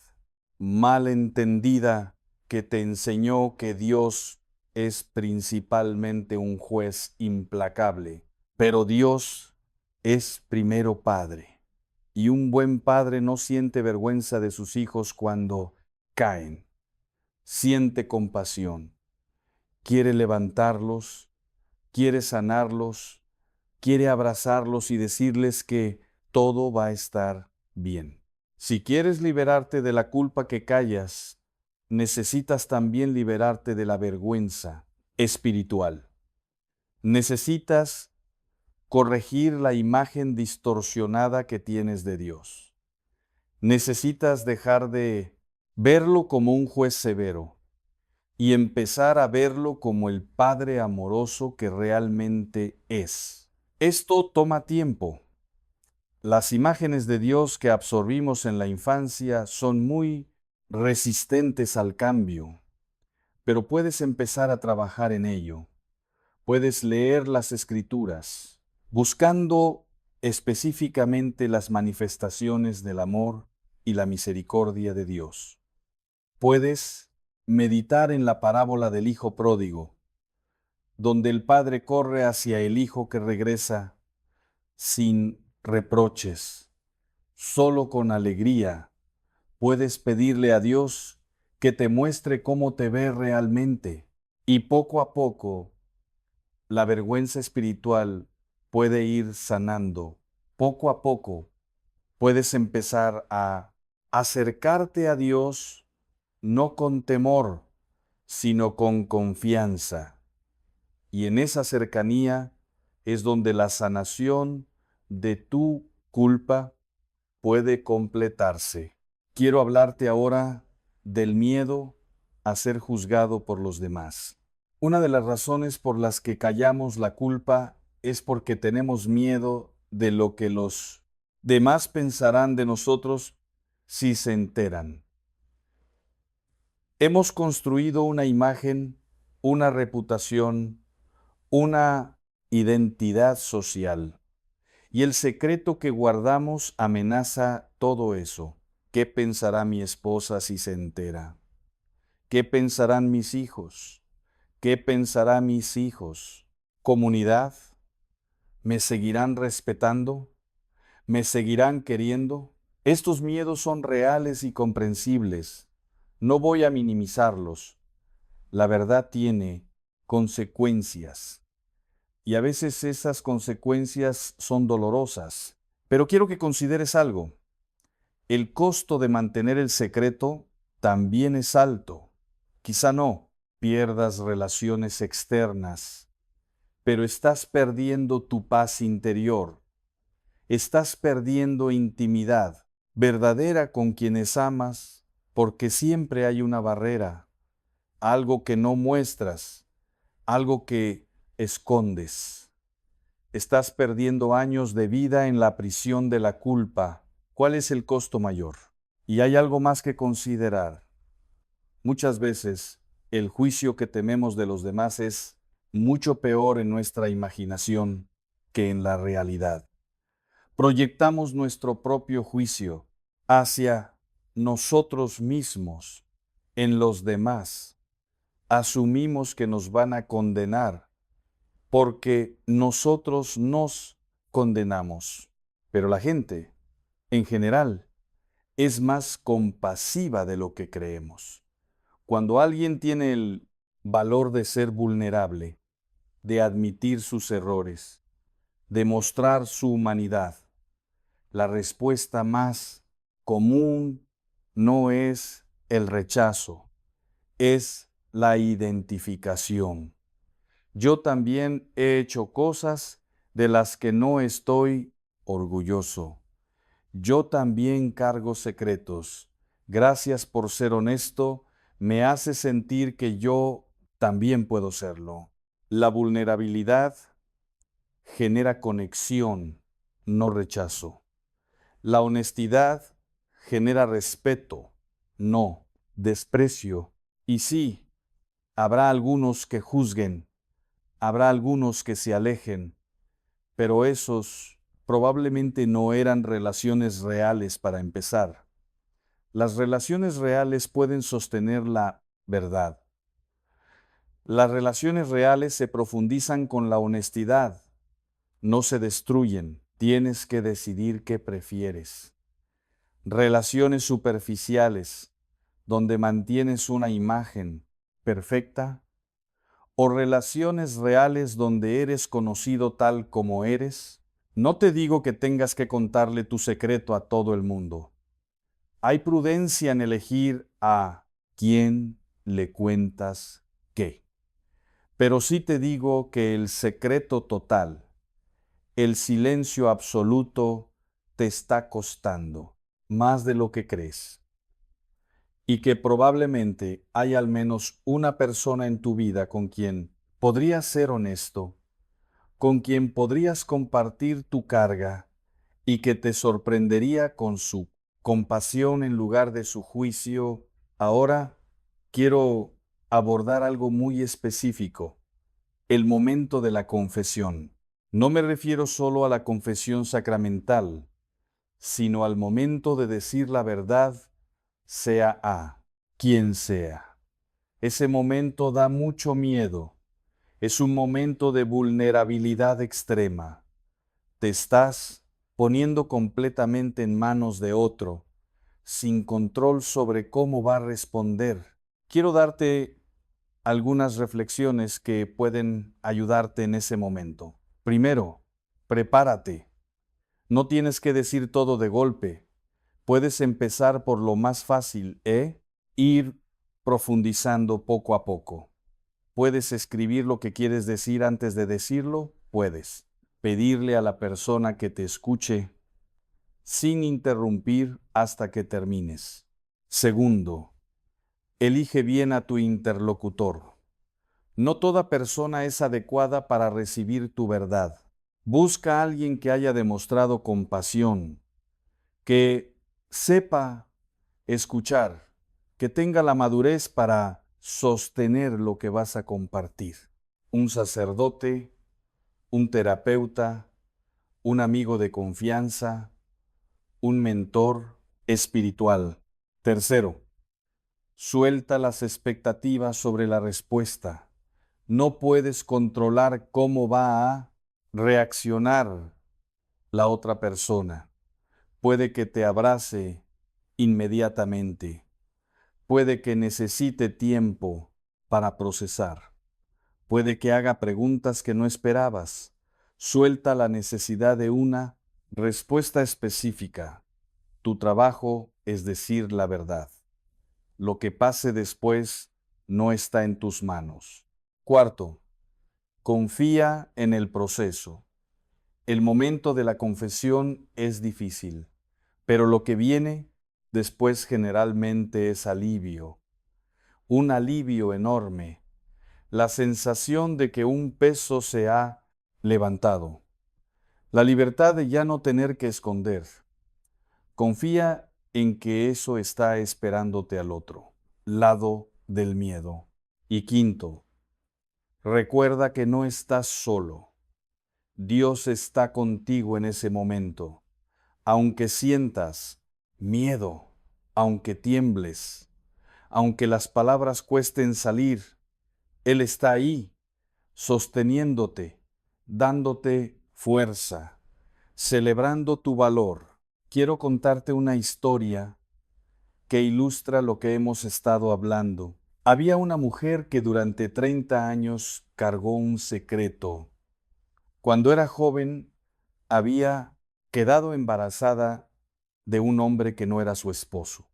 A: mal entendida que te enseñó que Dios es principalmente un juez implacable, pero Dios es primero Padre, y un buen padre no siente vergüenza de sus hijos cuando caen, siente compasión, quiere levantarlos, quiere sanarlos, quiere abrazarlos y decirles que todo va a estar bien. Si quieres liberarte de la culpa que callas, necesitas también liberarte de la vergüenza espiritual. Necesitas corregir la imagen distorsionada que tienes de Dios. Necesitas dejar de verlo como un juez severo y empezar a verlo como el Padre amoroso que realmente es. Esto toma tiempo. Las imágenes de Dios que absorbimos en la infancia son muy resistentes al cambio, pero puedes empezar a trabajar en ello. Puedes leer las Escrituras, buscando específicamente las manifestaciones del amor y la misericordia de Dios. Puedes meditar en la parábola del Hijo Pródigo, donde el Padre corre hacia el Hijo que regresa sin reproches, solo con alegría. Puedes pedirle a Dios que te muestre cómo te ve realmente, y poco a poco la vergüenza espiritual puede ir sanando. Poco a poco puedes empezar a acercarte a Dios no con temor, sino con confianza. Y en esa cercanía es donde la sanación de tu culpa puede completarse. Quiero hablarte ahora del miedo a ser juzgado por los demás. Una de las razones por las que callamos la culpa es porque tenemos miedo de lo que los demás pensarán de nosotros si se enteran. Hemos construido una imagen, una reputación, una identidad social. Y el secreto que guardamos amenaza todo eso. ¿Qué pensará mi esposa si se entera? ¿Qué pensarán mis hijos? ¿Qué pensarán mis hijos? ¿Comunidad? ¿Me seguirán respetando? ¿Me seguirán queriendo? Estos miedos son reales y comprensibles. No voy a minimizarlos. La verdad tiene consecuencias. Y a veces esas consecuencias son dolorosas. Pero quiero que consideres algo. El costo de mantener el secreto también es alto. Quizá no pierdas relaciones externas, pero estás perdiendo tu paz interior. Estás perdiendo intimidad verdadera con quienes amas, porque siempre hay una barrera, algo que no muestras, algo que escondes. Estás perdiendo años de vida en la prisión de la culpa. ¿Cuál es el costo mayor? Y hay algo más que considerar. Muchas veces el juicio que tememos de los demás es mucho peor en nuestra imaginación que en la realidad. Proyectamos nuestro propio juicio hacia nosotros mismos, en los demás. Asumimos que nos van a condenar porque nosotros nos condenamos. Pero la gente, en general, es más compasiva de lo que creemos. Cuando alguien tiene el valor de ser vulnerable, de admitir sus errores, de mostrar su humanidad, la respuesta más común no es el rechazo, es la identificación. Yo también he hecho cosas de las que no estoy orgulloso. Yo también cargo secretos. Gracias por ser honesto, me hace sentir que yo también puedo serlo. La vulnerabilidad genera conexión, no rechazo. La honestidad genera respeto, no desprecio. Y sí, habrá algunos que juzguen, habrá algunos que se alejen, pero esos probablemente no eran relaciones reales para empezar. Las relaciones reales pueden sostener la verdad. Las relaciones reales se profundizan con la honestidad, no se destruyen. Tienes que decidir qué prefieres. Relaciones superficiales, donde mantienes una imagen perfecta, o relaciones reales donde eres conocido tal como eres. No te digo que tengas que contarle tu secreto a todo el mundo. Hay prudencia en elegir a quién le cuentas qué. Pero sí te digo que el secreto total, el silencio absoluto, te está costando más de lo que crees. Y que probablemente hay al menos una persona en tu vida con quien podrías ser honesto, con quien podrías compartir tu carga y que te sorprendería con su compasión en lugar de su juicio. Ahora quiero abordar algo muy específico, el momento de la confesión. No me refiero solo a la confesión sacramental, sino al momento de decir la verdad, sea a quien sea. Ese momento da mucho miedo. Es un momento de vulnerabilidad extrema. Te estás poniendo completamente en manos de otro, sin control sobre cómo va a responder. Quiero darte algunas reflexiones que pueden ayudarte en ese momento. Primero, prepárate. No tienes que decir todo de golpe. Puedes empezar por lo más fácil, ir profundizando poco a poco. ¿Puedes escribir lo que quieres decir antes de decirlo? Puedes. Pedirle a la persona que te escuche sin interrumpir hasta que termines. Segundo, elige bien a tu interlocutor. No toda persona es adecuada para recibir tu verdad. Busca a alguien que haya demostrado compasión, que sepa escuchar, que tenga la madurez para sostener lo que vas a compartir. Un sacerdote, un terapeuta, un amigo de confianza, un mentor espiritual. Tercero, suelta las expectativas sobre la respuesta. No puedes controlar cómo va a reaccionar la otra persona. Puede que te abrace inmediatamente. Puede que necesite tiempo para procesar. Puede que haga preguntas que no esperabas. Suelta la necesidad de una respuesta específica. Tu trabajo es decir la verdad. Lo que pase después no está en tus manos. Cuarto, confía en el proceso. El momento de la confesión es difícil, pero lo que viene después generalmente es alivio. Un alivio enorme. La sensación de que un peso se ha levantado. La libertad de ya no tener que esconder. Confía en que eso está esperándote al otro lado del miedo. Y quinto, recuerda que no estás solo. Dios está contigo en ese momento. Aunque sientas miedo, aunque tiembles, aunque las palabras cuesten salir, Él está ahí, sosteniéndote, dándote fuerza, celebrando tu valor. Quiero contarte una historia que ilustra lo que hemos estado hablando. Había una mujer que durante 30 años cargó un secreto. Cuando era joven, había quedado embarazada de un hombre que no era su esposo.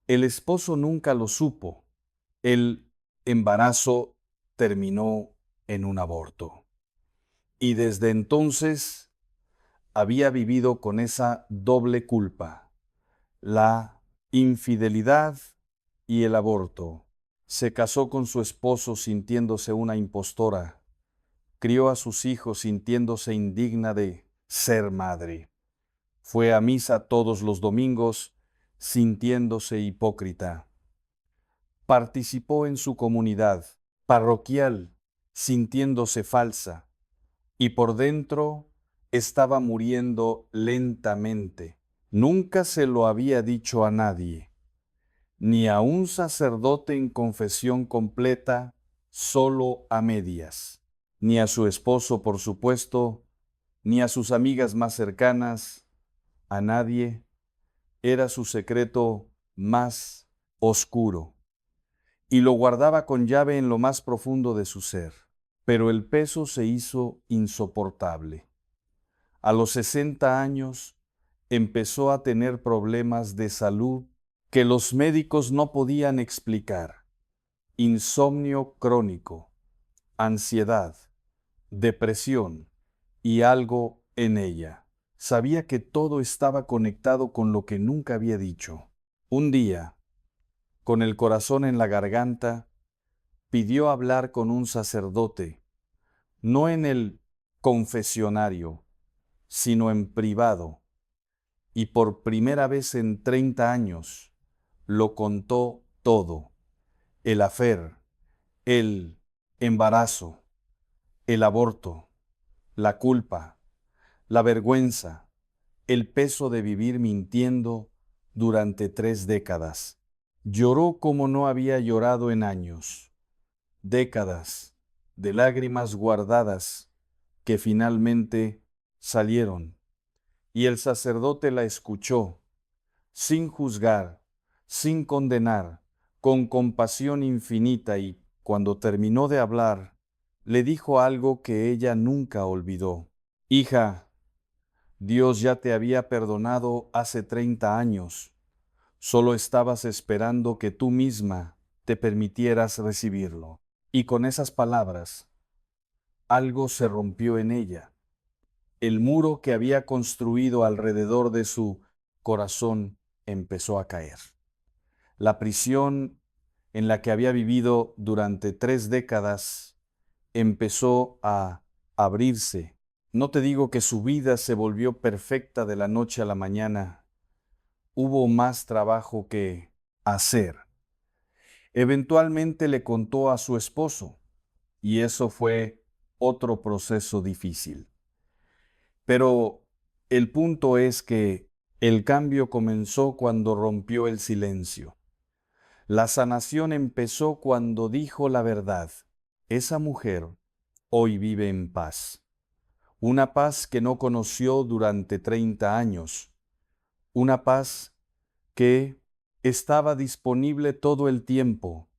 A: El esposo nunca lo supo. El embarazo terminó en un aborto. Y desde entonces había vivido con esa doble culpa, la infidelidad y el aborto. Se casó con su esposo sintiéndose una impostora. Crió a sus hijos sintiéndose indigna de ser madre. Fue a misa todos los domingos sintiéndose hipócrita. Participó en su comunidad parroquial sintiéndose falsa y por dentro estaba muriendo lentamente. Nunca se lo había dicho a nadie, ni a un sacerdote en confesión completa, solo a medias, ni a su esposo, por supuesto, ni a sus amigas más cercanas, a nadie. Era su secreto más oscuro, y lo guardaba con llave en lo más profundo de su ser. Pero el peso se hizo insoportable. A los 60 años empezó a tener problemas de salud que los médicos no podían explicar. Insomnio crónico, ansiedad, depresión y algo en ella. Sabía que todo estaba conectado con lo que nunca había dicho. Un día, con el corazón en la garganta, pidió hablar con un sacerdote, no en el confesionario, sino en privado. y por primera vez en 30 años lo contó todo: el affair, el embarazo, el aborto, la culpa, la vergüenza, el peso de vivir mintiendo durante 3 décadas. Lloró como no había llorado en años, décadas de lágrimas guardadas que finalmente salieron, y el sacerdote la escuchó, sin juzgar, sin condenar, con compasión infinita, y cuando terminó de hablar, le dijo algo que ella nunca olvidó. Hija, Dios ya te había perdonado hace 30 años. Solo estabas esperando que tú misma te permitieras recibirlo. Y con esas palabras, algo se rompió en ella. El muro que había construido alrededor de su corazón empezó a caer. La prisión en la que había vivido durante 3 décadas empezó a abrirse. No te digo que su vida se volvió perfecta de la noche a la mañana. Hubo más trabajo que hacer. Eventualmente le contó a su esposo, y eso fue otro proceso difícil. Pero el punto es que el cambio comenzó cuando rompió el silencio. La sanación empezó cuando dijo la verdad. Esa mujer hoy vive en paz. Una paz que no conoció durante 30 años. Una paz que estaba disponible todo el tiempo,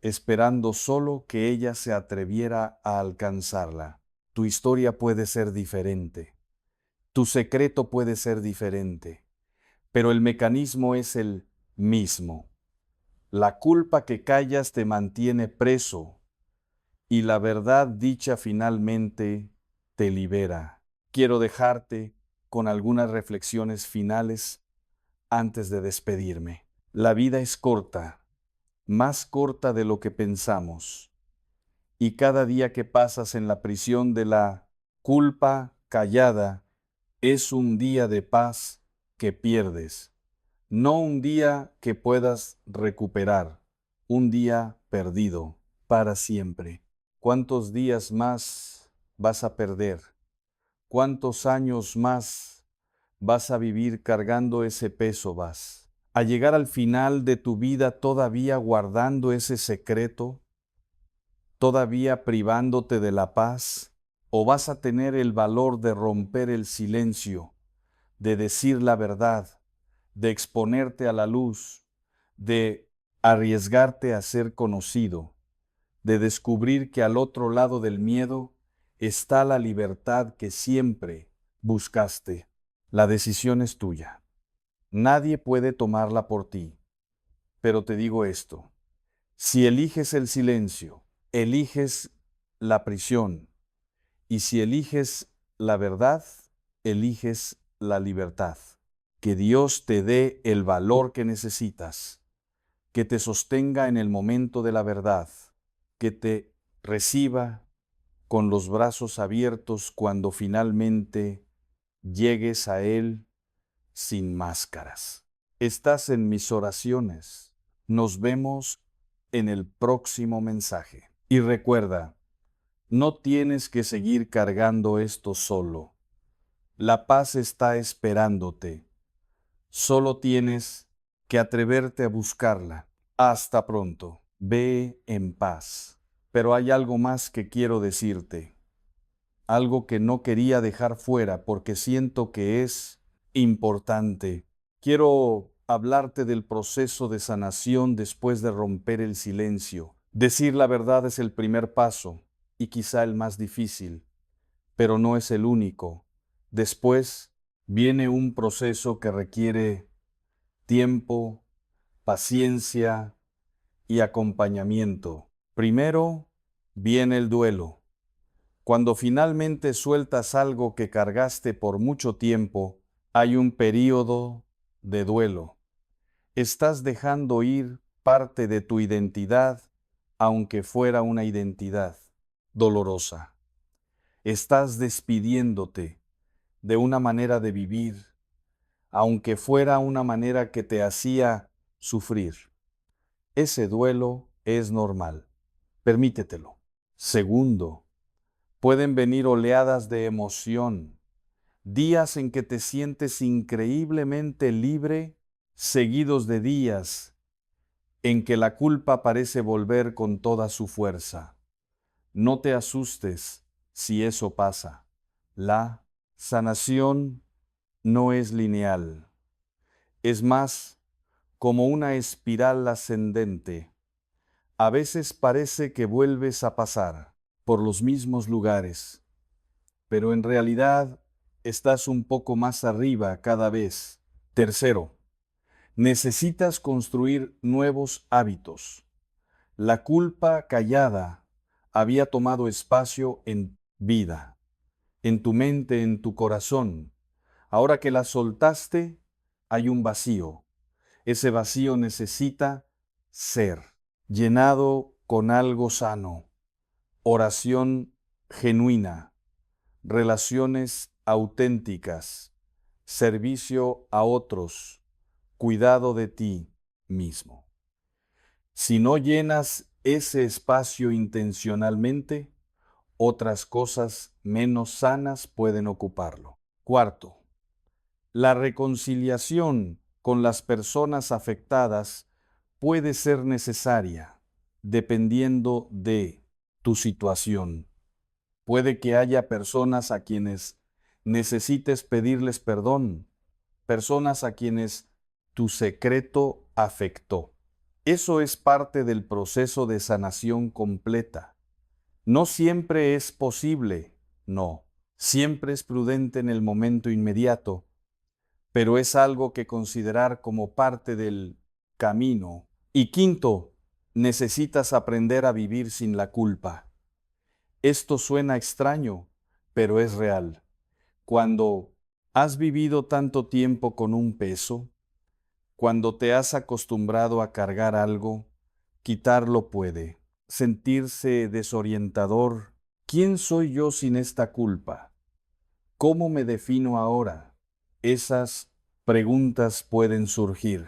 A: esperando solo que ella se atreviera a alcanzarla. Tu historia puede ser diferente. Tu secreto puede ser diferente, pero el mecanismo es el mismo. La culpa que callas te mantiene preso, y la verdad dicha finalmente te libera. Quiero dejarte con algunas reflexiones finales antes de despedirme. La vida es corta, más corta de lo que pensamos, y cada día que pasas en la prisión de la culpa callada es un día de paz que pierdes, no un día que puedas recuperar, un día perdido para siempre. ¿Cuántos días más vas a perder? ¿Cuántos años más vas a vivir cargando ese peso? ¿Vas a llegar al final de tu vida todavía guardando ese secreto? ¿Todavía privándote de la paz? ¿O vas a tener el valor de romper el silencio, de decir la verdad, de exponerte a la luz, de arriesgarte a ser conocido, de descubrir que al otro lado del miedo está la libertad que siempre buscaste? La decisión es tuya. Nadie puede tomarla por ti. Pero te digo esto: si eliges el silencio, eliges la prisión, y si eliges la verdad, eliges la libertad. Que Dios te dé el valor que necesitas, que te sostenga en el momento de la verdad, que te reciba con los brazos abiertos cuando finalmente llegues a Él sin máscaras. Estás en mis oraciones. Nos vemos en el próximo mensaje. Y recuerda, no tienes que seguir cargando esto solo. La paz está esperándote. Solo tienes que atreverte a buscarla. Hasta pronto. Ve en paz. Pero hay algo más que quiero decirte. Algo que no quería dejar fuera porque siento que es importante. Quiero hablarte del proceso de sanación después de romper el silencio. Decir la verdad es el primer paso y quizá el más difícil, pero no es el único. Después viene un proceso que requiere tiempo, paciencia y acompañamiento. Primero viene el duelo. Cuando finalmente sueltas algo que cargaste por mucho tiempo, hay un período de duelo. Estás dejando ir parte de tu identidad, aunque fuera una identidad dolorosa. Estás despidiéndote de una manera de vivir, aunque fuera una manera que te hacía sufrir. Ese duelo es normal. Permítetelo. Segundo, pueden venir oleadas de emoción, días en que te sientes increíblemente libre, seguidos de días en que la culpa parece volver con toda su fuerza. No te asustes si eso pasa. La sanación no es lineal. Es más como una espiral ascendente. A veces parece que vuelves a pasar por los mismos lugares, pero en realidad estás un poco más arriba cada vez. Tercero, necesitas construir nuevos hábitos. La culpa callada había tomado espacio en vida, en tu mente, en tu corazón. Ahora que la soltaste, hay un vacío. Ese vacío necesita ser llenado con algo sano, oración genuina, relaciones auténticas, servicio a otros, cuidado de ti mismo. Si no llenas ese espacio intencionalmente, otras cosas menos sanas pueden ocuparlo. Cuarto, la reconciliación con las personas afectadas puede ser necesaria dependiendo de tu situación. Puede que haya personas a quienes necesites pedirles perdón, personas a quienes tu secreto afectó. Eso es parte del proceso de sanación completa. No siempre es posible, no. Siempre es prudente en el momento inmediato, pero es algo que considerar como parte del camino. Y quinto, necesitas aprender a vivir sin la culpa. Esto suena extraño, pero es real. Cuando has vivido tanto tiempo con un peso, cuando te has acostumbrado a cargar algo, quitarlo puede sentirse desorientador. ¿Quién soy yo sin esta culpa? ¿Cómo me defino ahora? Esas preguntas pueden surgir.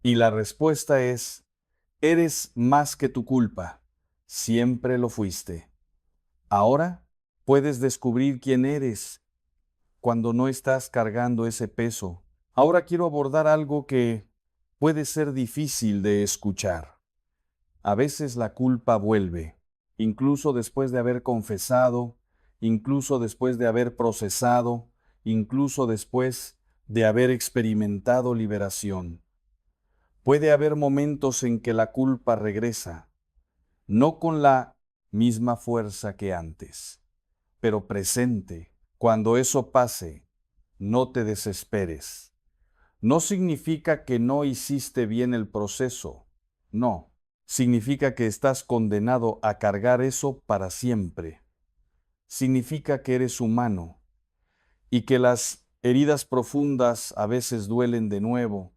A: Y la respuesta es, eres más que tu culpa. Siempre lo fuiste. Ahora puedes descubrir quién eres cuando no estás cargando ese peso. Ahora quiero abordar algo que puede ser difícil de escuchar. A veces la culpa vuelve, incluso después de haber confesado, incluso después de haber procesado, incluso después de haber experimentado liberación. Puede haber momentos en que la culpa regresa, no con la misma fuerza que antes, pero presente. Cuando eso pase, no te desesperes. No significa que no hiciste bien el proceso, no. Significa que estás condenado a cargar eso para siempre. Significa que eres humano y que las heridas profundas a veces duelen de nuevo,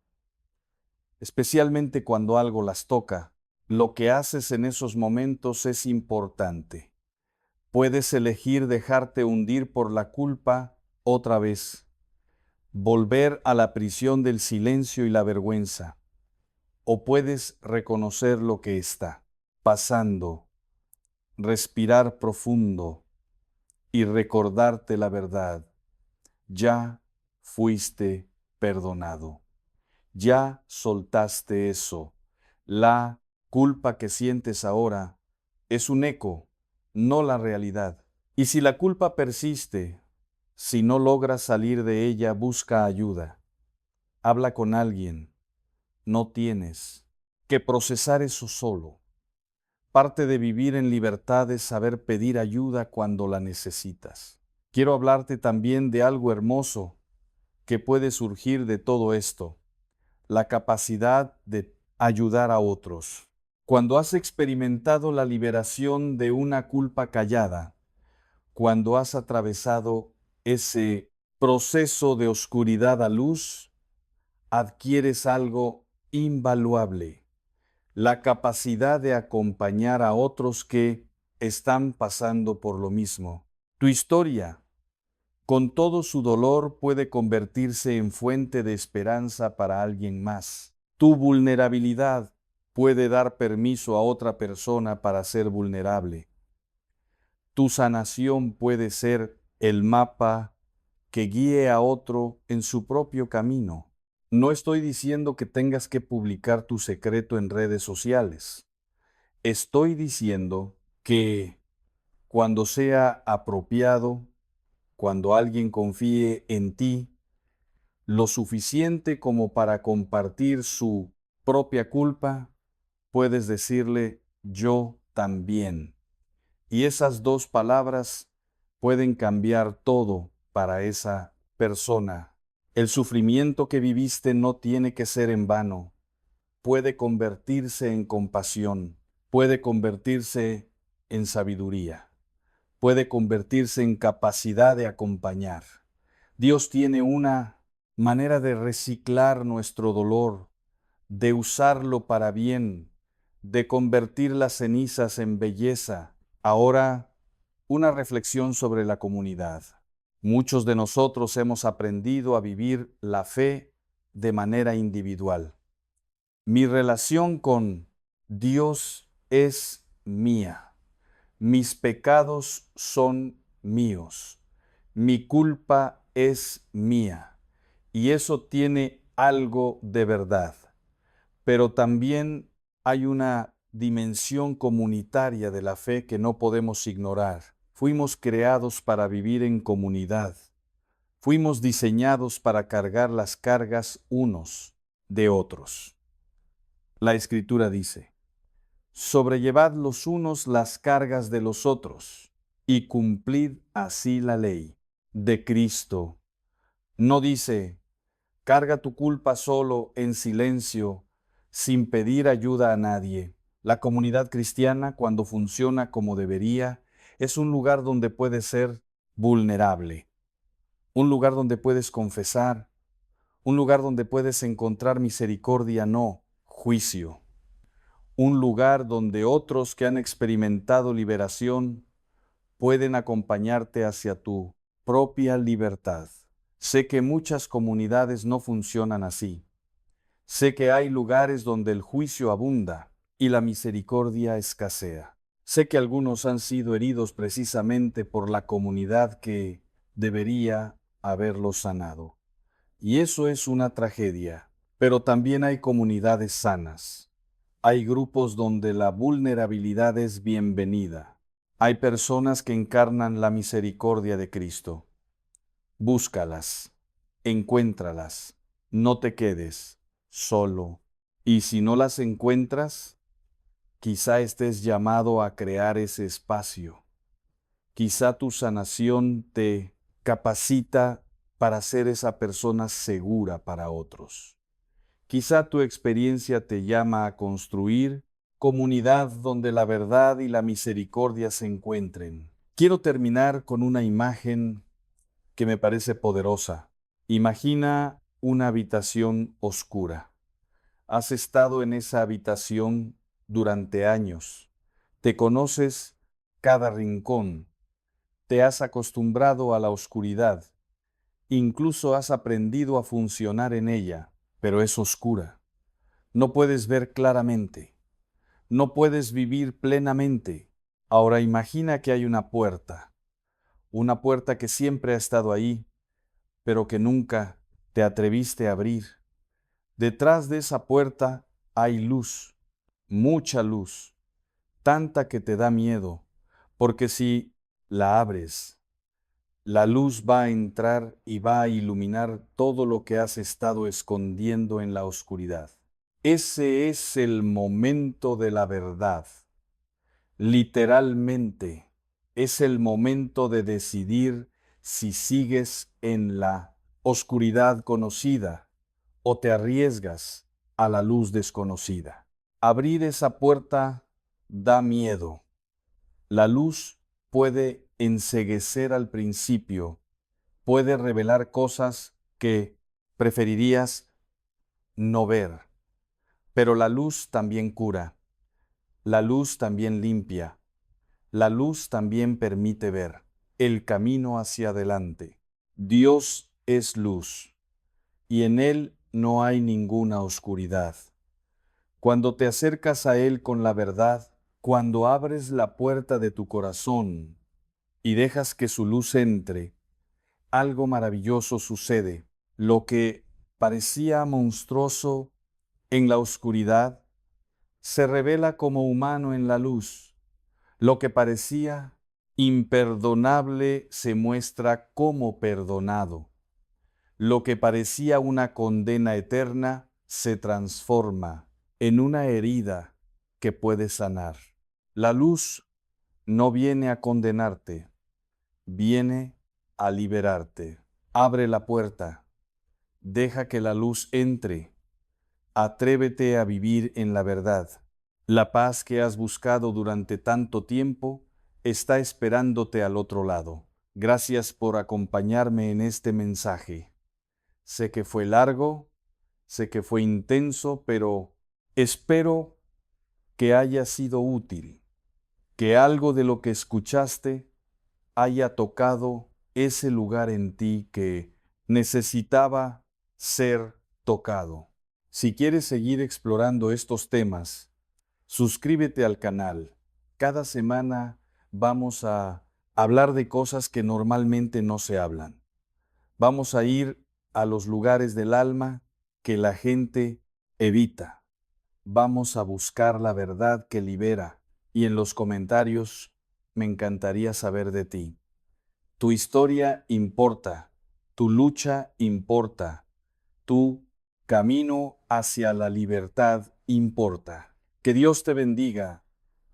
A: especialmente cuando algo las toca. Lo que haces en esos momentos es importante. Puedes elegir dejarte hundir por la culpa otra vez, volver a la prisión del silencio y la vergüenza, o puedes reconocer lo que está pasando, respirar profundo y recordarte la verdad. Ya fuiste perdonado. Ya soltaste eso. La culpa que sientes ahora es un eco, no la realidad. Y si la culpa persiste, si no logras salir de ella, busca ayuda. Habla con alguien. No tienes que procesar eso solo. Parte de vivir en libertad es saber pedir ayuda cuando la necesitas. Quiero hablarte también de algo hermoso que puede surgir de todo esto, la capacidad de ayudar a otros. Cuando has experimentado la liberación de una culpa callada, cuando has atravesado ese proceso de oscuridad a luz, adquieres algo invaluable, la capacidad de acompañar a otros que están pasando por lo mismo. Tu historia Con todo su dolor puede convertirse en fuente de esperanza para alguien más. Tu vulnerabilidad puede dar permiso a otra persona para ser vulnerable. Tu sanación puede ser el mapa que guíe a otro en su propio camino. No estoy diciendo que tengas que publicar tu secreto en redes sociales. Estoy diciendo que cuando sea apropiado, cuando alguien confíe en ti, lo suficiente como para compartir su propia culpa, puedes decirle yo también. Y esas dos palabras pueden cambiar todo para esa persona. El sufrimiento que viviste no tiene que ser en vano. Puede convertirse en compasión, puede convertirse en sabiduría, puede convertirse en capacidad de acompañar. Dios tiene una manera de reciclar nuestro dolor, de usarlo para bien, de convertir las cenizas en belleza. Ahora, una reflexión sobre la comunidad. Muchos de nosotros hemos aprendido a vivir la fe de manera individual. Mi relación con Dios es mía. Mis pecados son míos. Mi culpa es mía. Y eso tiene algo de verdad. Pero también hay una dimensión comunitaria de la fe que no podemos ignorar. Fuimos creados para vivir en comunidad. Fuimos diseñados para cargar las cargas unos de otros. La Escritura dice, sobrellevad los unos las cargas de los otros, y cumplid así la ley de Cristo. No dice, carga tu culpa solo en silencio, sin pedir ayuda a nadie. La comunidad cristiana, cuando funciona como debería, es un lugar donde puedes ser vulnerable, un lugar donde puedes confesar, un lugar donde puedes encontrar misericordia, no juicio. Un lugar donde otros que han experimentado liberación pueden acompañarte hacia tu propia libertad. Sé que muchas comunidades no funcionan así. Sé que hay lugares donde el juicio abunda y la misericordia escasea. Sé que algunos han sido heridos precisamente por la comunidad que debería haberlos sanado. Y eso es una tragedia. Pero también hay comunidades sanas. Hay grupos donde la vulnerabilidad es bienvenida. Hay personas que encarnan la misericordia de Cristo. Búscalas, encuéntralas, no te quedes solo. Y si no las encuentras, quizá estés llamado a crear ese espacio. Quizá tu sanación te capacita para ser esa persona segura para otros. Quizá tu experiencia te llama a construir comunidad donde la verdad y la misericordia se encuentren. Quiero terminar con una imagen que me parece poderosa. Imagina una habitación oscura. Has estado en esa habitación durante años. Te conoces cada rincón. Te has acostumbrado a la oscuridad. Incluso has aprendido a funcionar en ella, pero es oscura. No puedes ver claramente. No puedes vivir plenamente. Ahora imagina que hay una puerta que siempre ha estado ahí, pero que nunca te atreviste a abrir. Detrás de esa puerta hay luz, mucha luz, tanta que te da miedo, porque si la abres, la luz va a entrar y va a iluminar todo lo que has estado escondiendo en la oscuridad. Ese es el momento de la verdad. Literalmente, es el momento de decidir si sigues en la oscuridad conocida o te arriesgas a la luz desconocida. Abrir esa puerta da miedo. La luz puede enceguecer al principio, puede revelar cosas que preferirías no ver, pero la luz también cura, la luz también limpia, la luz también permite ver el camino hacia adelante. Dios es luz, y en Él no hay ninguna oscuridad. Cuando te acercas a Él con la verdad, cuando abres la puerta de tu corazón y dejas que su luz entre, algo maravilloso sucede. Lo que parecía monstruoso en la oscuridad se revela como humano en la luz. Lo que parecía imperdonable se muestra como perdonado. Lo que parecía una condena eterna se transforma en una herida que puede sanar. La luz no viene a condenarte, viene a liberarte. Abre la puerta, deja que la luz entre, atrévete a vivir en la verdad. La paz que has buscado durante tanto tiempo está esperándote al otro lado. Gracias por acompañarme en este mensaje. Sé que fue largo, sé que fue intenso, pero espero que haya sido útil, que algo de lo que escuchaste haya tocado ese lugar en ti que necesitaba ser tocado. Si quieres seguir explorando estos temas, suscríbete al canal. Cada semana vamos a hablar de cosas que normalmente no se hablan. Vamos a ir a los lugares del alma que la gente evita. Vamos a buscar la verdad que libera. Y en los comentarios me encantaría saber de ti. Tu historia importa, tu lucha importa, tu camino hacia la libertad importa. Que Dios te bendiga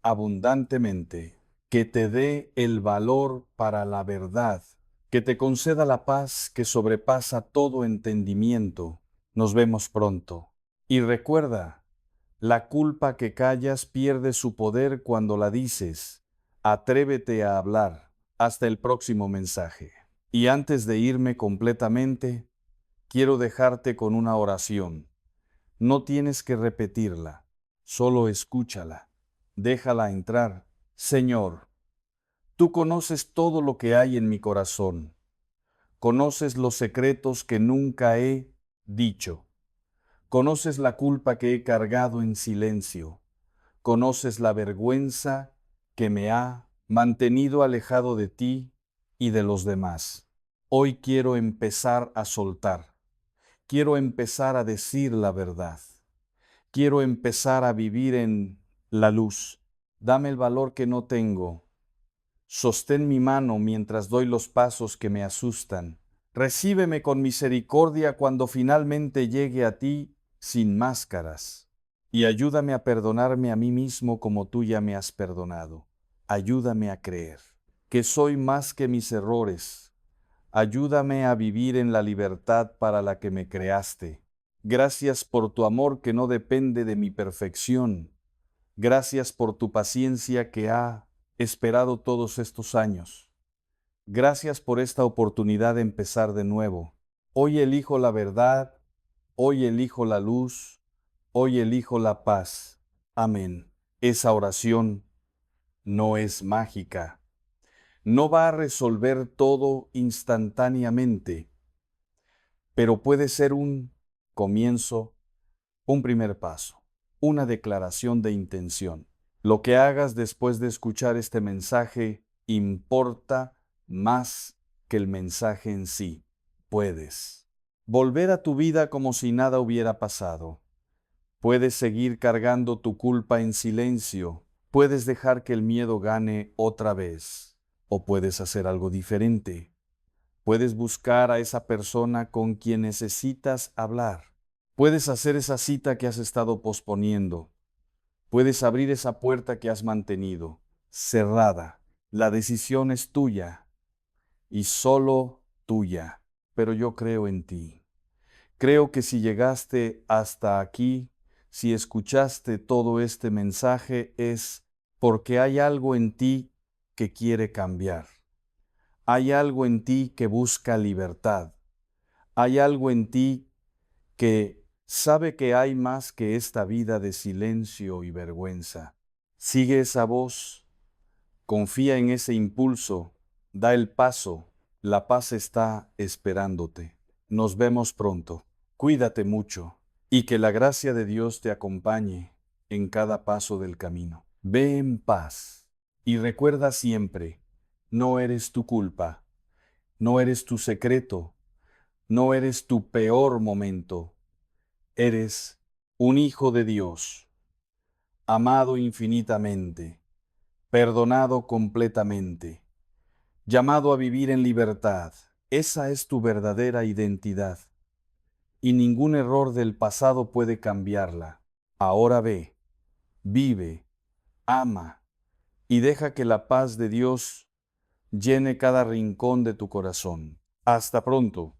A: abundantemente, que te dé el valor para la verdad, que te conceda la paz que sobrepasa todo entendimiento. Nos vemos pronto. Y recuerda, la culpa que callas pierde su poder cuando la dices. Atrévete a hablar. Hasta el próximo mensaje. Y antes de irme completamente, quiero dejarte con una oración. No tienes que repetirla, solo escúchala. Déjala entrar. Señor, tú conoces todo lo que hay en mi corazón. Conoces los secretos que nunca he dicho. Conoces la culpa que he cargado en silencio. Conoces la vergüenza que me ha mantenido alejado de ti y de los demás. Hoy quiero empezar a soltar. Quiero empezar a decir la verdad. Quiero empezar a vivir en la luz. Dame el valor que no tengo. Sostén mi mano mientras doy los pasos que me asustan. Recíbeme con misericordia cuando finalmente llegue a ti sin máscaras. Y ayúdame a perdonarme a mí mismo como tú ya me has perdonado. Ayúdame a creer que soy más que mis errores. Ayúdame a vivir en la libertad para la que me creaste. Gracias por tu amor que no depende de mi perfección. Gracias por tu paciencia que ha esperado todos estos años. Gracias por esta oportunidad de empezar de nuevo. Hoy elijo la verdad, hoy elijo la luz, hoy elijo la paz. Amén. Esa oración no es mágica. No va a resolver todo instantáneamente, pero puede ser un comienzo, un primer paso, una declaración de intención. Lo que hagas después de escuchar este mensaje importa más que el mensaje en sí. Puedes volver a tu vida como si nada hubiera pasado. Puedes seguir cargando tu culpa en silencio. Puedes dejar que el miedo gane otra vez. O puedes hacer algo diferente. Puedes buscar a esa persona con quien necesitas hablar. Puedes hacer esa cita que has estado posponiendo. Puedes abrir esa puerta que has mantenido cerrada. La decisión es tuya y solo tuya. Pero yo creo en ti. Creo que si llegaste hasta aquí, si escuchaste todo este mensaje, es porque hay algo en ti que quiere cambiar. Hay algo en ti que busca libertad. Hay algo en ti que sabe que hay más que esta vida de silencio y vergüenza. Sigue esa voz, confía en ese impulso, da el paso, La paz está esperándote. Nos vemos pronto. Cuídate mucho y que la gracia de Dios te acompañe en cada paso del camino. Ve en paz y recuerda siempre, no eres tu culpa, no eres tu secreto, no eres tu peor momento. Eres un hijo de Dios, amado infinitamente, perdonado completamente, llamado a vivir en libertad. Esa es tu verdadera identidad, y ningún error del pasado puede cambiarla. Ahora ve, vive, ama, y deja que la paz de Dios llene cada rincón de tu corazón. Hasta pronto.